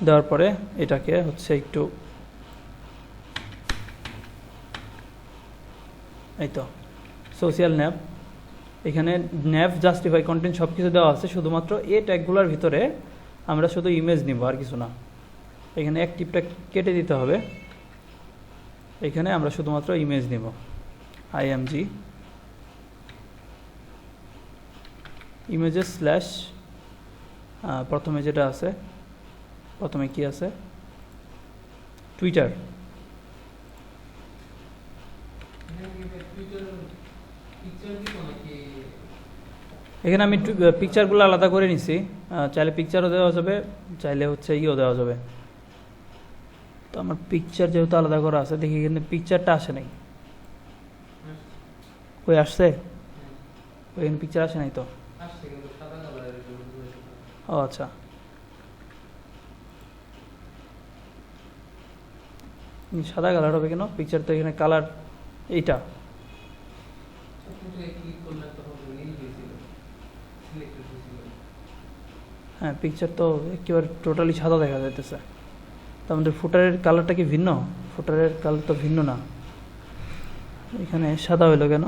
দেওয়ার পরে এটাকে হচ্ছে একটু এই তো সোশিয়াল ন্যাভ। এখানে ন্যাভ জাস্টিফাই কন্টেন্ট সব কিছু দেওয়া আছে, শুধুমাত্র এই ট্যাগগুলোর ভিতরে আমরা শুধু ইমেজ নিব, আর কিছু না। এখানে অ্যাক্টিভটা কেটে দিতে হবে, এখানে আমরা শুধুমাত্র ইমেজ নিব, IMG ইমেজেস স্ল্যাশ, প্রথমে যেটা আছে, প্রথমে কি আছে, টুইটার। এখানে আমি পিকচারগুলো আলাদা করে নিছি, চাইলে পিকচারও দেওয়া যাবে, চাইলে হচ্ছে দেওয়া যাবে। তো আমার পিকচার যেহেতু আলাদা করা আছে, দেখি এখানে পিকচারটা আসে নাই। ওই আসছে, ওইখানে পিকচার আসে নাই তো। ও আচ্ছা, সাদা কালার হবে কেন? পিকচার তো এখানে কালার এইটা। হ্যাঁ, পিকচার তো একেবারে টোটালি সাদা দেখা যাইতেছে। তো আমাদের ফুটারের কালারটা কি ভিন্ন? ফুটারের কালার তো ভিন্ন না, এখানে সাদা হইলো কেন?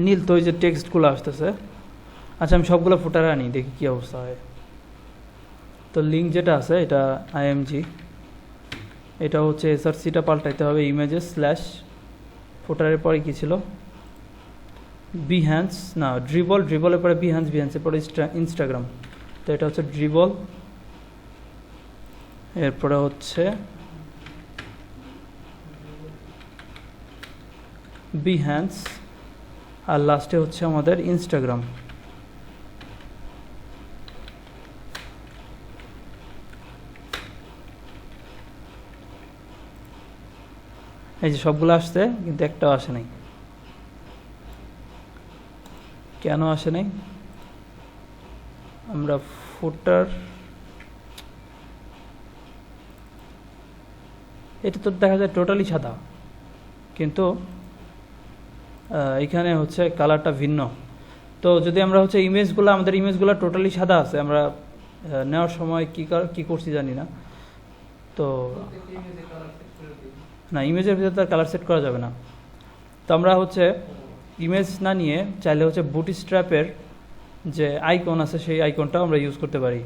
নীল তো ওই যে টেক্সটগুলো আসতেছে। আচ্ছা, আমি সবগুলো ফুটারে আনি, দেখি কী অবস্থা হয়। তো লিঙ্ক যেটা আছে এটা আইএমজি, এটা হচ্ছে এসআরসিটা পাল্টাইতে হবে ইমেজেস স্ল্যাশ ফুটারের পরে কী ছিল, বিহ্যান্স না ড্রিবল, ড্রিবলের পরে বিহ্যান্স, বিহ্যান্সের পরে ইনস্টাগ্রাম। তো এটা হচ্ছে ড্রিবল, এরপরে হচ্ছে বিহ্যান্স, আর লাস্টে হচ্ছে আমাদের ইনস্টাগ্রাম। এই যে সবগুলো আসছে, কিন্তু একটাও আসে নাই। কেন আসে নাই? আমরা ফুটার, এটা তো দেখা যায় টোটালি সাদা, কিন্তু এখানে হচ্ছে কালারটা ভিন্ন। তো যদি আমরা হচ্ছে ইমেজগুলো, আমাদের ইমেজগুলো টোটালি সাদা আছে, আমরা নেওয়ার সময় কী করছি জানি না। তো না, ইমেজের ভিতরে তার কালার সেট করা যাবে না। তো আমরা হচ্ছে ইমেজ না নিয়ে চাইলে হচ্ছে বুটস্ট্র্যাপের যে আইকন আছে সেই আইকনটাও আমরা ইউজ করতে পারি।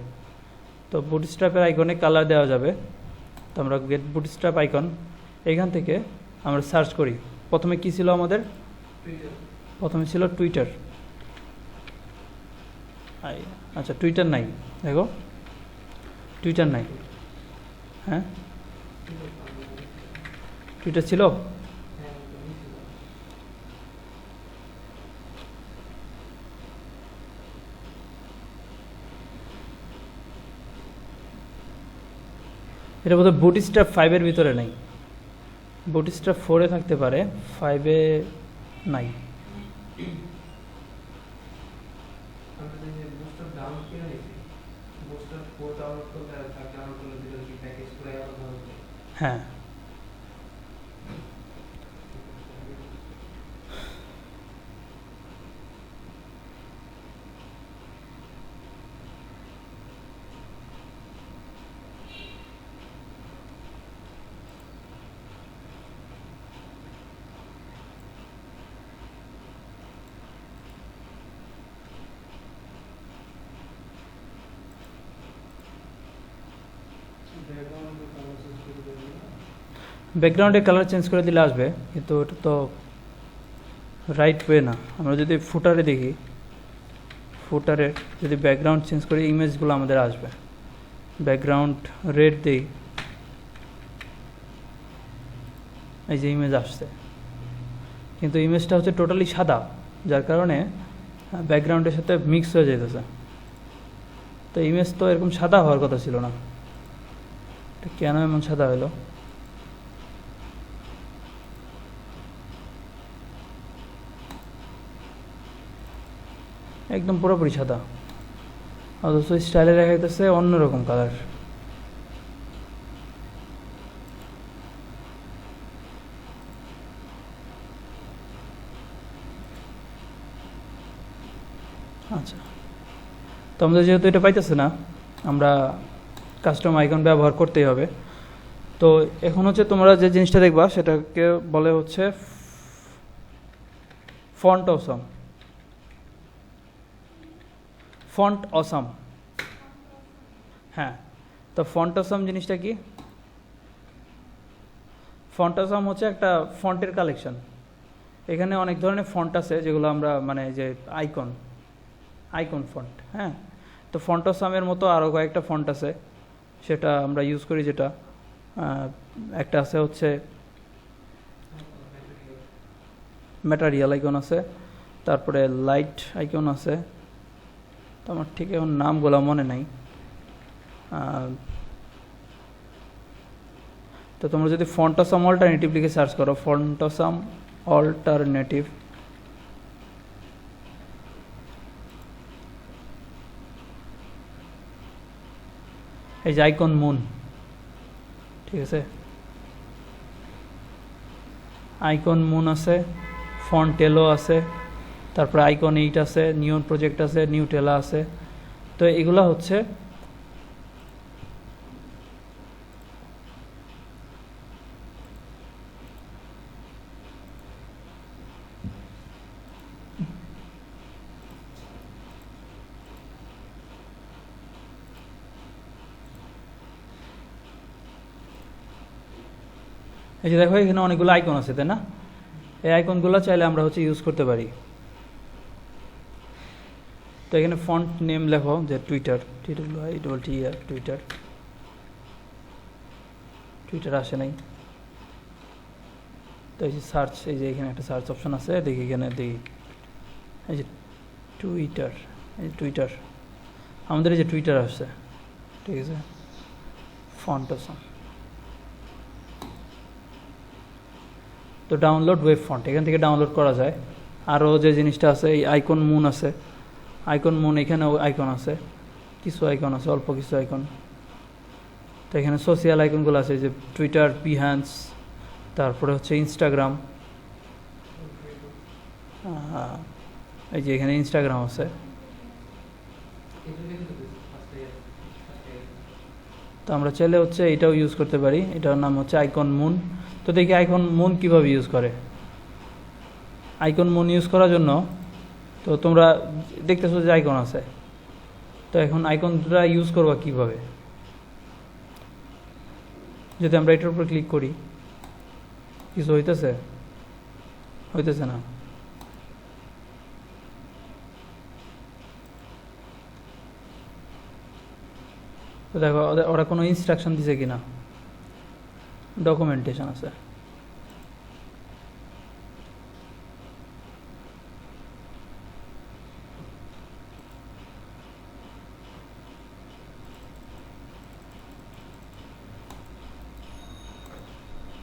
তো বুটস্ট্র্যাপের আইকনে কালার দেওয়া যাবে। তো আমরা গেট বুটস্ট্র্যাপ আইকন, এখান থেকে আমরা সার্চ করি। প্রথমে কি ছিল আমাদের? প্রথমে ছিল টুইটার। আচ্ছা, টুইটার নাই, দেখো টুইটার নাই। হ্যাঁ, টুইটার ছিল। এটা বোধহয় বুটস্ট্র্যাপ 5-এর ভিতরে নেই, বুটস্ট্র্যাপ 4-এ থাকতে পারে, 5-এ নাই। হ্যাঁ, ব্যাকগ্রাউন্ডে কালার চেঞ্জ করে দিলে আসবে, কিন্তু ওটা তো রাইট ওয়ে না। আমরা যদি ফুটারে দেখি, ফুটারে যদি ব্যাকগ্রাউন্ড চেঞ্জ করি, ইমেজগুলো আমাদের আসবে। ব্যাকগ্রাউন্ড রেড দিই, এই যে ইমেজ আসছে, কিন্তু ইমেজটা হচ্ছে টোটালি সাদা, যার কারণে ব্যাকগ্রাউন্ডের সাথে মিক্স হয়ে যেতেছে। তো ইমেজ তো এরকম সাদা হওয়ার কথা ছিল না, কেন এমন সাদা হলো? একদম পুরোপুরি সাদা, অথচ স্টাইলে দেখা যাইতেছে অন্যরকম কালার। আচ্ছা, তো আমাদের যেহেতু এটা পাইতেছে না, আমরা কাস্টম আইকন ব্যবহার করতেই হবে। তো এখন হচ্ছে তোমরা যে জিনিসটা দেখবা সেটাকে বলে হচ্ছে ফন্ট অসাম। ফন্ট অসাম, হ্যাঁ। তো ফন্ট অসাম জিনিসটা কি? ফন্ট অসাম হচ্ছে একটা ফন্টের কালেকশন। এখানে অনেক ধরনের ফন্ট আছে যেগুলো আমরা মানে যে আইকন ফন্ট, হ্যাঁ। তো ফন্ট অসামের মতো আরও কয়েকটা ফন্ট আছে, সেটা আমরা ইউজ করি। যেটা একটা আছে হচ্ছে ম্যাটারিয়াল আইকন আছে, তারপরে লাইট আইকন আছে, তো আমার ঠিক এখন নামগুলো মনে নাই। তো তোমরা যদি ফন্টাসাম অল্টারনেটিভ লিখে সার্চ করো, ফন্টাসাম অল্টারনেটিভ, এই যে আইকন মুন, ঠিক আছে, আইকন মুন আছে, ফন্টেলো আছে, তারপরে আইকন 8 আছে, নিউন প্রজেক্ট আছে, নিউটেলা আছে। তো এগুলা হচ্ছে এই যে দেখো এখানে অনেকগুলো আইকন আছে, তাই না? এই আইকনগুলো চাইলে আমরা হচ্ছে ইউজ করতে পারি। তো এখানে ফন্ট নেম লেখো যে টুইটার, টুইটার, টুইটার আসে নাই। তো এই যে সার্চ, এই যে এখানে একটা সার্চ অপশন আছে, দেখি এখানে দেখি, এই যে টুইটার, এই টুইটার, আমাদের এই যে টুইটার আসছে, ঠিক আছে, ফন্টাসাম। তো ডাউনলোড ওয়েব ফন্ট এখান থেকে ডাউনলোড করা যায়। আরও যে জিনিসটা আছে, এই আইকন মুন আছে, আইকন মুন, এখানেও আইকন আছে, কিছু আইকন আছে, অল্প কিছু আইকন। তো এখানে সোশিয়াল আইকনগুলো আছে, যে টুইটার, বিহ্যান্স, তারপরে হচ্ছে ইনস্টাগ্রাম, এই যে এখানে ইনস্টাগ্রাম আছে। তো আমরা চাইলে হচ্ছে এটাও ইউজ করতে পারি, এটার নাম হচ্ছে আইকন মুন। তো দেখি আইকন মুন কীভাবে ইউজ করে। আইকন মুন ইউজ করার জন্য, তো তোমরা দেখতেছো যে আইকন আছে, তো এখন আইকনটা ইউজ করবা কীভাবে। যদি আমরা এটার উপর ক্লিক করি, কিছু হইতেছে না। তো দেখো ওরা কোনো ইনস্ট্রাকশন দিছে কিনা, ডকুমেন্টেশন আছে।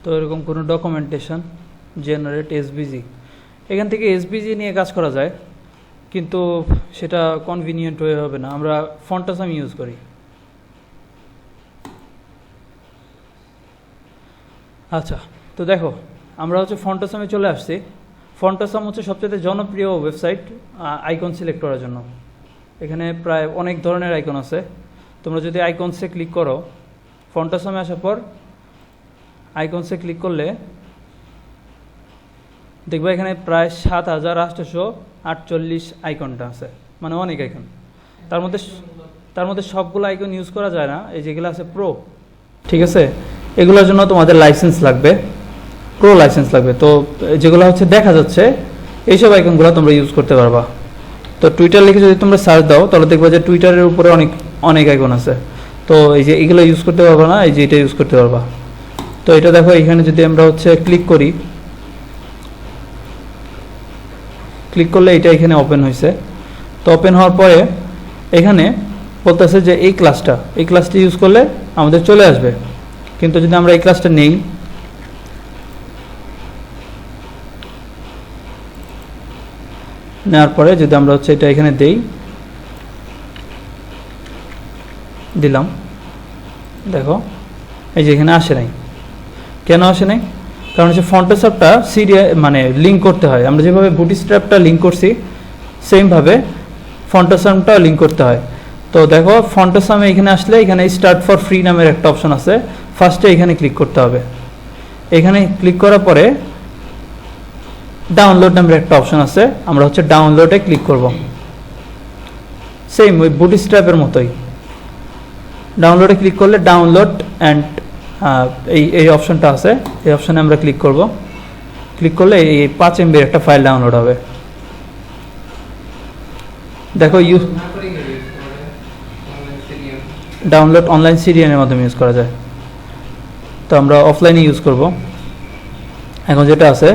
তো এরকম কোনো ডকুমেন্টেশন, জেনারেট এসবিজি, এখান থেকে এসবিজি নিয়ে কাজ করা যায়, কিন্তু সেটা কনভিনিয়েন্ট হয়ে হবে না। আমরা ফন্টাসাম ইউজ করি। আচ্ছা, তো দেখো আমরা হচ্ছে ফন্টাসামে চলে আসছি। ফন্টাসাম হচ্ছে সবচেয়ে জনপ্রিয় ওয়েবসাইট আইকন সিলেক্ট করার জন্য। এখানে প্রায় অনেক ধরনের আইকন আছে। তোমরা যদি আইকনসে ক্লিক করো, ফন্টাসামে আসার পর আইকনসে ক্লিক করলে দেখবে এখানে প্রায় 7848 আইকনটা আছে, মানে অনেক আইকন। তার মধ্যে সবগুলো আইকন ইউজ করা যায় না। এই যেগুলো আছে প্রো, ঠিক আছে, এগুলোর জন্য তোমাদের লাইসেন্স লাগবে, প্রো লাইসেন্স লাগবে। তো যেগুলো হচ্ছে দেখা যাচ্ছে, এইসব আইকনগুলো তোমরা ইউজ করতে পারবা। তো টুইটার লিখে যদি তোমরা সার্চ দাও, তাহলে দেখবে যে টুইটারের উপরে অনেক আইকন আছে। তো এই যে এগুলো ইউজ করতে পারবা না, এই যে এটা ইউজ করতে পারবা। তো এটা দেখো এখানে যদি আমরা হচ্ছে ক্লিক করি, ক্লিক করলে এটা এখানে ওপেন হয়েছে। তো ওপেন হওয়ার পরে এখানে বলতেছে যে এই ক্লাসটা ইউজ করলে আমাদের চলে আসবে। কিন্তু যদি আমরা এই ক্লাসটা নেই, নেওয়ার পরে যদি আমরা হচ্ছে এটা এখানে দিলাম, দেখো এই যে এখানে আসে নাই। কেন আসে নাই? কারণ হচ্ছে ফন্টাসামটা মানে লিঙ্ক করতে হয়। আমরা যেভাবে বুটস্ট্র্যাপটা লিঙ্ক করছি, সেমভাবে ফন্টাসামটাও লিঙ্ক করতে হয়। তো দেখো ফন্টাসামে এখানে আসলে এখানে স্টার্ট ফর ফ্রি নামের একটা অপশন আছে, ফার্স্টে এখানে ক্লিক করতে হবে। এখানে ক্লিক করার পরে ডাউনলোড নামের একটা অপশন আছে, আমরা হচ্ছে ডাউনলোডে ক্লিক করব। সেম ওই বুটস্ট্র্যাপের মতোই, ডাউনলোডে ক্লিক করলে ডাউনলোড অ্যান্ড এই অপশনটা আছে, এই অপশনে আমরা ক্লিক করব। ক্লিক করলে এই 5 MB একটা ফাইল ডাউনলোড হবে। দেখো ডাউনলোড অনলাইন সিডিএনের মাধ্যমে ইউজ করা যায়। তো আমরা অফলাইনে ইউজ করব। এখন যেটা আছে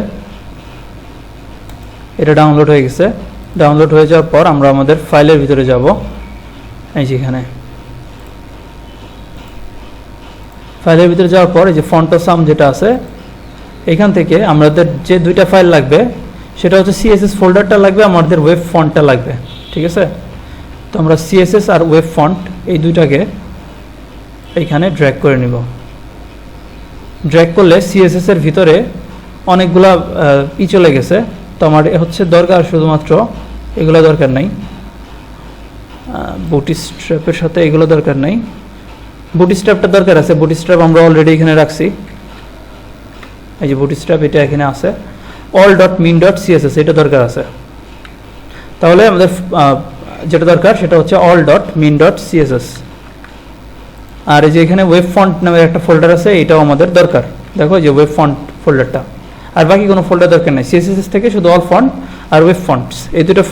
এটা ডাউনলোড হয়ে গেছে। ডাউনলোড হয়ে যাওয়ার পর আমরা আমাদের ফাইলের ভিতরে যাব। এই যে এখানে ফাইলের ভিতরে যাওয়ার পর এই যে ফন্টোসাম যেটা আছে এখান থেকে আমাদের যে দুইটা ফাইল লাগবে সেটা হচ্ছে সিএসএস ফোল্ডারটা লাগবে, আমাদের ওয়েব ফন্টটা লাগবে, ঠিক আছে। তো আমরা সিএসএস আর ওয়েব ফন্ট এই দুইটাকে এইখানে ড্র্যাগ করে নিব। ড্র্যাগ করলে সিএসএস এর ভিতরে অনেকগুলা চলে গেছে, তো আমার হচ্ছে দরকার শুধুমাত্র এগুলো দরকার নাই, বুটস্ট্র্যাপের সাথে এগুলো দরকার নাই, বুটস্ট্র্যাপটা দরকার আছে, বুটস্ট্র্যাপ আমরা অলরেডি এখানে রাখছি, এই যে বুটস্ট্র্যাপ এটা এখানে আছে, all.min.css এটা দরকার আছে। তাহলে আমাদের যেটা দরকার সেটা হচ্ছে all.min.css। আর এই যে এখানে ওয়েব ফন্ট নামের একটা ফোল্ডার আছে, এটাও আমাদের দরকার, দেখো যে ওয়েব ফন্ট ফোল্ডারটা, আর বাকি কোনো ফোল্ডার দরকার নেই, সিএসএস থেকে শুধু অল ফন্ট আর ওয়েব ফন্টস এই দুটো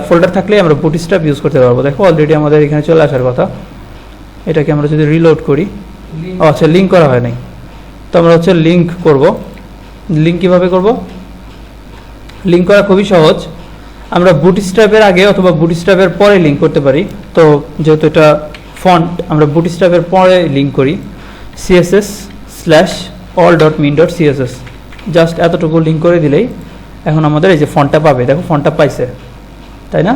ফোল্ডার থাকলেই আমরা বুটস্ট্র্যাপ ইউজ করতে পারবো। দেখো অলরেডি আমাদের এখানে চলে আসার কথা, এটাকে আমরা যদি রিলোড করি, আচ্ছা লিঙ্ক করা হয় নাই, তো আমরা হচ্ছে লিঙ্ক করব। লিঙ্ক কীভাবে করব? লিঙ্ক করা খুবই সহজ, আমরা বুটস্ট্র্যাপের আগে অথবা বুটস্ট্র্যাপের পরে লিঙ্ক করতে পারি। তো যেহেতু এটা ফন্ট, আমরা বুটস্ট্র্যাপের পরে লিঙ্ক করি, css/all.min.css জাস্ট এতটুকু লিঙ্ক করে দিলেই এখন আমাদের এই যে ফন্টটা পাবে, দেখো ফন্টটা পাইছে, তাই না?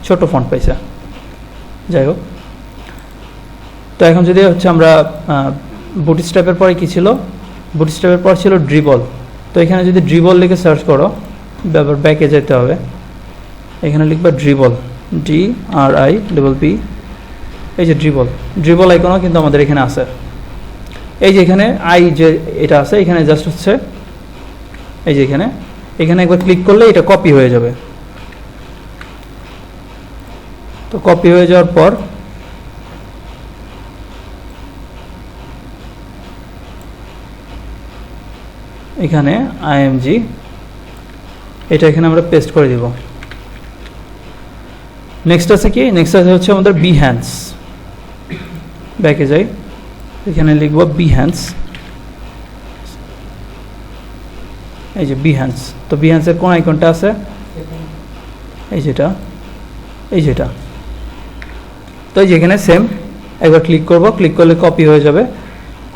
ছোট ফন্ট পাইছে, যাই হোক। তো এখন যদি হচ্ছে আমরা বুটস্ট্র্যাপের পরে কি ছিল, বুটস্ট্র্যাপের পর ছিল ড্রিবল, তো এখানে যদি ড্রিবল লিখে সার্চ করো, ব্যাপার ব্যাকে যেতে হবে, এখানে লিখবা ড্রিবল, DRIBB, এই যে ড্রিবল, ড্রিবল আইকনও কিন্তু আমাদের এখানে আছে, এই যে এখানে আই যে এটা আছে এখানে জাস্ট হচ্ছে এই যে এখানে একবার ক্লিক করলে এটা কপি হয়ে যাবে। তো কপি হয়ে যাওয়ার পর এখানে IMG এটা এখানে আমরা পেস্ট করে দিব। নেক্সট আছে কি, নেক্সট আছে হচ্ছে আমাদের Behance, ব্যাকে যাই, এখানে লিখব Behance, এই যে Behance। তো Behance-এর কোন আইকনটা আছে, এই যেটা, এই যেটা, তো এই যেখানে সেম একবার ক্লিক করব, ক্লিক করলে কপি হয়ে যাবে।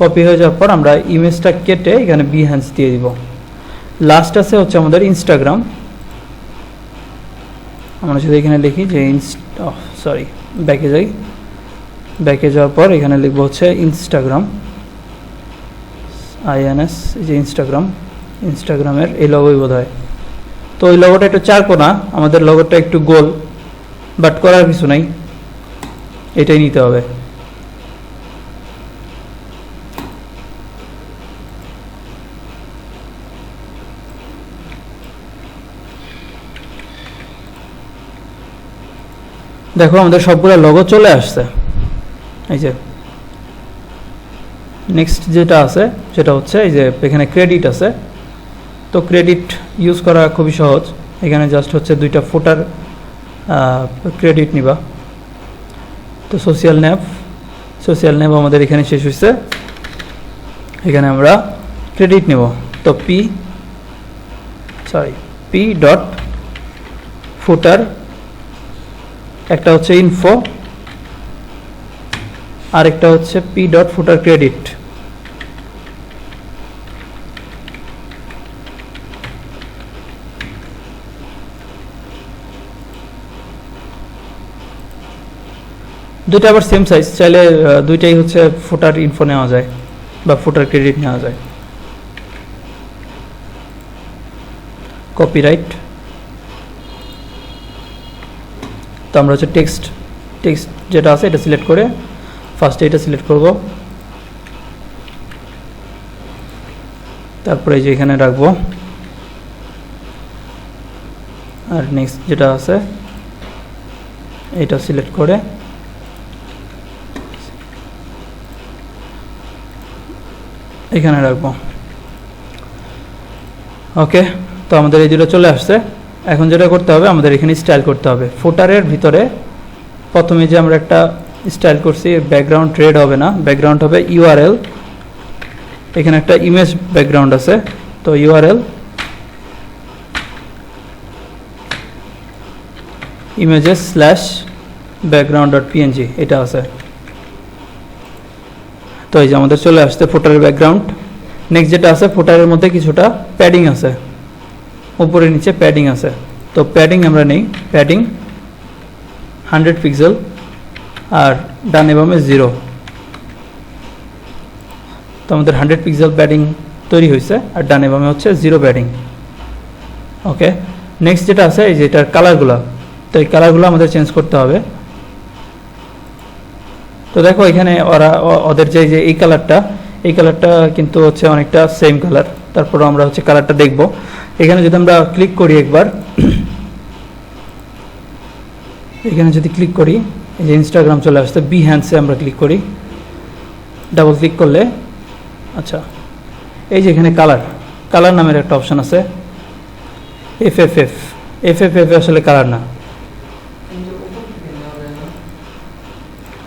কপি হয়ে যাওয়ার পর আমরা ইমেজটা কেটে এখানে Behance দিয়ে দিব। লাস্ট আছে হচ্ছে আমাদের ইনস্টাগ্রাম, আমরা যদি এখানে লিখি যে ব্যাকে যাই, ব্যাকে যাওয়ার পর এখানে লিখবো হচ্ছে ইনস্টাগ্রাম, INS, এই যে ইনস্টাগ্রাম, ইনস্টাগ্রামের এই লোগোই বোধ হয়। তো ওই লোগোটা একটু চারকোনা, আমাদের লোগোটা একটু গোল, বাট করার কিছু নাই, এটাই নিতে হবে। দেখো আমাদের সবগুলো লোগো চলে আসছে। এই যে নেক্সট যেটা আছে সেটা হচ্ছে এই যে এখানে ক্রেডিট আছে, তো ক্রেডিট ইউজ করা খুবই সহজ, এখানে জাস্ট হচ্ছে দুইটা ফুটার ক্রেডিট নিবা। তো সোশ্যাল নেম আমাদের এখানে শেষ হয়েছে, এখানে আমরা ক্রেডিট নেব। তো পি ডট ফুটার, একটা হচ্ছে ইনফো, আরেকটা হচ্ছে পি ডট ফুটার ক্রেডিট। দুইটা আবার সেম সাইজ, চাইলে দুইটাই হচ্ছে ফুটার ইনফো নেওয়া যায় বা ফুটার ক্রেডিট নেওয়া যায়। কপিরাইট, তো আমরা হচ্ছে টেক্সট যেটা আছে এটা সিলেক্ট করে ফার্স্টে এটা সিলেক্ট করব, তারপরে যে এখানে রাখবো, আর নেক্সট যেটা আছে এটা সিলেক্ট করে এখানে রাখবো। ওকে, তো আমাদের এই দুটো চলে আসছে। এখন যেটা করতে হবে, আমাদের এখানে স্টাইল করতে হবে। ফুটারের ভিতরে প্রথমে যে আমরা একটা স্টাইল করছি, ব্যাকগ্রাউন্ড রেড হবে না, ব্যাকগ্রাউন্ড হবে ইউআরএল। এখানে একটা ইমেজ ব্যাকগ্রাউন্ড আছে, তো URL images background dot PNG এটা আছে। তো এই যে আমাদের চলে আসছে ফুটারের ব্যাকগ্রাউন্ড। নেক্সট যেটা আছে, ফুটারের মধ্যে কিছুটা প্যাডিং আছে, উপরে নিচে প্যাডিং আছে। তো প্যাডিং আমরা নেই, প্যাডিং 100 পিক্সেল আর ডানে বামে 0। তো আমাদের 100 পিক্সেল প্যাডিং তৈরি হয়েছে আর ডানে বামে হচ্ছে 0 প্যাডিং। ওকে, নেক্সট যেটা আছে এই যে এটার কালারগুলো, তো এই কালারগুলো আমাদের চেঞ্জ করতে হবে। তো দেখো এখানে ওদের যে এই কালারটা কিন্তু হচ্ছে অনেকটা সেম কালার। তারপর আমরা হচ্ছে কালারটা দেখব। এখানে যদি আমরা ক্লিক করি একবার, এখানে যদি ক্লিক করি, এই যে ইনস্টাগ্রাম চলে আসছে, বিহ্যান্সে আমরা ক্লিক করি, ডাবল ক্লিক করলে আচ্ছা এই যে এখানে কালার নামের একটা অপশান আছে, এফএফএফ আসলে কালার না।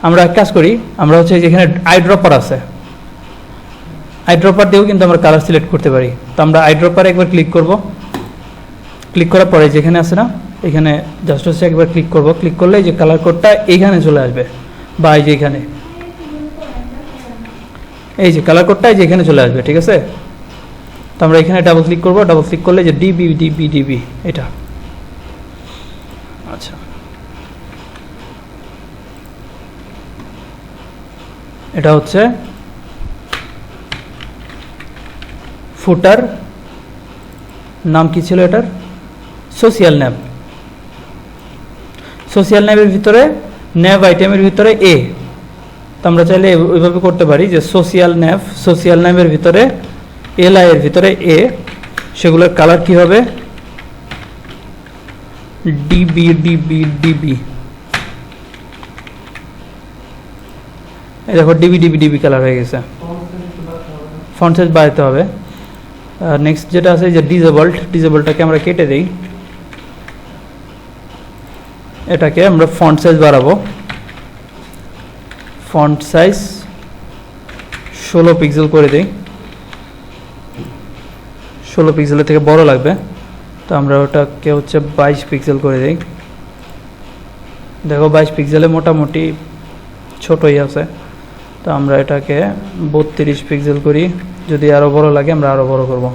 আমরা এক কাজ করি, আমরা হচ্ছে যেখানে আইড্রপার আছে, আইড্রপার দিয়েও কিন্তু আমরা কালার সিলেক্ট করতে পারি। তো আমরা আইড্রপারে একবার ক্লিক করব, ক্লিক করার পরে যেখানে আছে না, এখানে জাস্ট হচ্ছে একবার ক্লিক করব, ক্লিক করলে এই যে কালার কোডটা এইখানে চলে আসবে, বা এই যে এখানে এই যে কালার কোডটা এই যে এখানে চলে আসবে, ঠিক আছে। তো আমরা এখানে ডাবল ক্লিক করব, ডাবল ক্লিক করলে যে ডিবি এটা, আচ্ছা এটা হচ্ছে ফুটার, নাম কি ছিল এটার, সোশিয়াল ন্যাব। সোশিয়াল ন্যাবের ভিতরে ন্যাব আইটেমের ভিতরে এ, তো আমরা চাইলে ওইভাবে করতে পারি যে সোশিয়াল ন্যাবের ভিতরে এলআই এর ভিতরে এ, সেগুলোর কালার কি হবে, ডিবি। এই দেখো ডিবি কালার হয়ে গেছে, ফন্ট সাইজ বাড়াতে হবে। নেক্সট যেটা আছে যে ডিসেবলটাকে আমরা কেটে দিই, এটাকে আমরা ফন্ট সাইজ বাড়াবো, ফন্ট সাইজ 16 পিক্সেল করে দিই, 16 পিক্সেলের থেকে বড় লাগবে, তো আমরা ওটাকে হচ্ছে 22 পিক্সেল করে দিই। দেখো 22 পিক্সেলে মোটামুটি ছোটই আছে, তো আমরা এটাকে 32 পিক্সেল করি, যদি আরও বড় লাগে আমরা আরও বড় করব।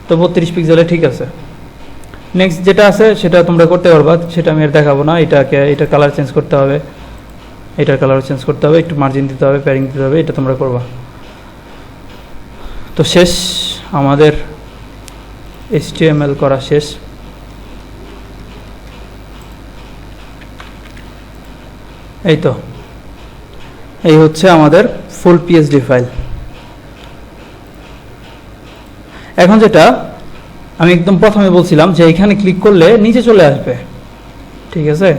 তো 32 পিক্সেলে ঠিক আছে। নেক্সট যেটা আছে সেটা তোমরা করতে পারবা, সেটা আমি আর দেখাবো না। এটা কালার চেঞ্জ করতে হবে, এটার কালার চেঞ্জ করতে হবে, একটু মার্জিন দিতে হবে, প্যারিং দিতে হবে, এটা তোমরা করবা। তো শেষ, আমাদের HTML করা শেষ। এই তো, এই হচ্ছে আমাদের ফুল পিএইচডি ফাইল। এখন যেটা আমি একদম প্রথমে বলছিলাম যে এখানে ক্লিক করলে নিচে চলে আসবে, ঠিক আছে।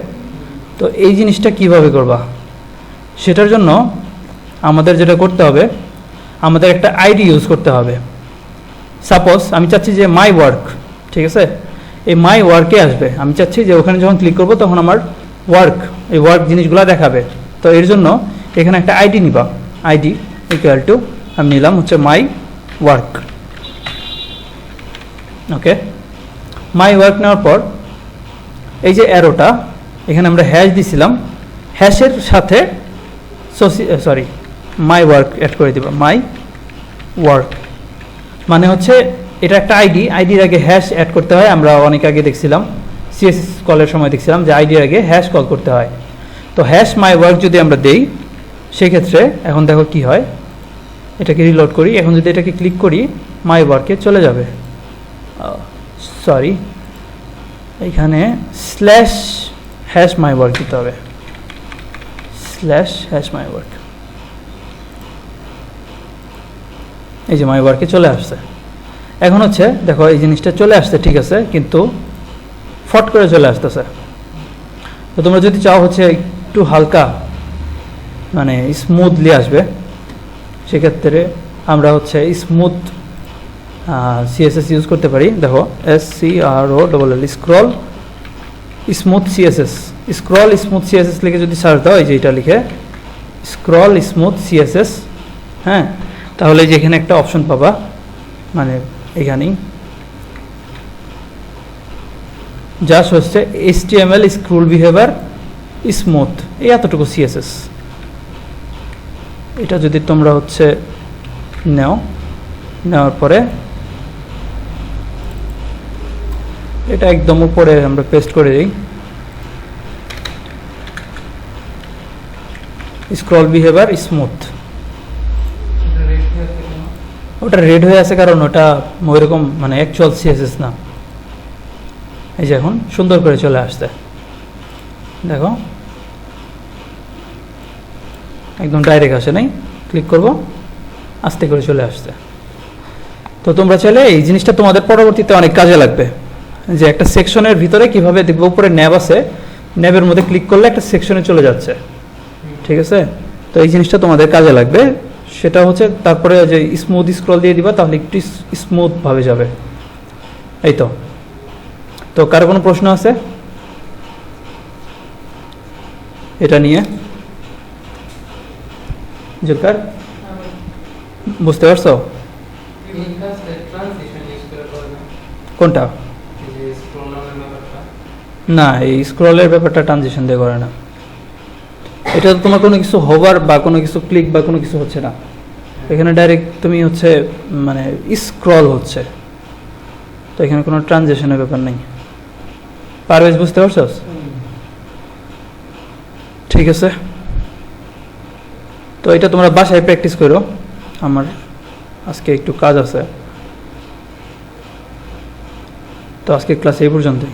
তো এই জিনিসটা কিভাবে করবা, সেটার জন্য আমাদের যেটা করতে হবে, আমাদের একটা আইডি ইউজ করতে হবে। সাপোজ আমি চাচ্ছি যে মাই ওয়ার্ক, ঠিক আছে, এই মাই ওয়ার্কে আসবে। আমি চাচ্ছি যে ওখানে যখন ক্লিক করব তখন আমার এই ওয়ার্ক জিনিসগুলো দেখাবে। তো এর জন্য এখানে একটা আইডি নিবা, আইডি ইকুয়াল টু আমি নিলাম হচ্ছে my work. Okay, my work নেওয়ার পর এই যে অ্যারোটা, এখানে আমরা হ্যাশ দিছিলাম, হ্যাশের সাথে মাই ওয়ার্ক অ্যাড করে দিবা। মাই ওয়ার্ক মানে হচ্ছে এটা একটা আইডির আগে হ্যাশ অ্যাড করতে হয়। আমরা অনেক আগে দেখছিলাম, সিএসএস কলের সময় দেখছিলাম যে আইডির আগে হ্যাশ কল করতে হয়। তো হ্যাশ মাই ওয়ার্ক যদি আমরা দেই, সেক্ষেত্রে এখন দেখো কি হয়, এটাকে রিলোড করি। এখন যদি এটাকে ক্লিক করি, মাই ওয়ার্কে চলে যাবে। এখানে স্ল্যাশ হ্যাশ মাই ওয়ার্ক দিতে হবে, স্ল্যাশ হ্যাশ মাই ওয়ার্ক। এই যে মাই ওয়ার্কে চলে আসছে। এখন হচ্ছে দেখো এই জিনিসটা চলে আসছে, ঠিক আছে, কিন্তু ফট করে চলে আসতেছে। তো তোমরা যদি চাও হচ্ছে একটু হালকা মানে স্মুথলি আসবে, সেক্ষেত্রে আমরা হচ্ছে স্মুথ সিএসএস ইউজ করতে পারি। দেখো SCROLL scroll smooth CSS, scroll smooth CSS লিখে যদি সার্চ দাও, এই যে এটা লিখে স্ক্রল স্মুথ সিএসএস, হ্যাঁ, তাহলে যে এখানে একটা অপশন পাবা, মানে এখানেই জাস্ট হচ্ছে HTML স্ক্রল বিহেভিয়ার স্মুথ, এই এতটুকু সিএসএস। এটা যদি তোমরা হচ্ছে নেওয়ার পরে এটা একদম উপরে আমরা পেস্ট করে দিই। স্ক্রল বিহেভিয়ার স্মুথ, ওটা রেড হয়ে আছে কারণ ওটা ওইরকম মানে অ্যাকচুয়াল সিএসএস না। এই যে এখন সুন্দর করে চলে আসছে, দেখো একদম ডাইরেক্ট আসে নাই, ক্লিক করব আস্তে করে চলে আসছে। তো তোমরা চাইলে এই জিনিসটা তোমাদের পরবর্তীতে অনেক কাজে লাগবে, যে একটা সেকশনের ভিতরে কিভাবে দেখবো উপরে ন্যাব আছে, ন্যাবের মধ্যে ক্লিক করলে একটা সেকশনে চলে যাচ্ছে, ঠিক আছে। তো এই জিনিসটা তোমাদের কাজে লাগবে, সেটা হচ্ছে তারপরে যে স্মুথ স্ক্রল দিয়ে দিবা তাহলে একটু স্মুথ ভাবে যাবে। এই তো। তো কার কোনো প্রশ্ন আছে এটা নিয়ে? জুলকার বুঝতে পারছো কোনটা? না, এই স্ক্রলের ব্যাপারটা ট্রানজিশন দিয়ে করে না। এটা তো তোমার কোনো কিছু হোভার বা কোনো কিছু ক্লিক বা কোনো কিছু হচ্ছে না, এখানে ডাইরেক্ট তুমি হচ্ছে মানে স্ক্রল হচ্ছে, তো এখানে কোনো ট্রানজিশনের ব্যাপার নেই। পারভেজ বুঝতে পারছো? ঠিক আছে, তো এটা তোমরা বাসায় প্র্যাকটিস করো, আমার আজকে একটু কাজ আছে, তো আজকে ক্লাস এই পর্যন্তই।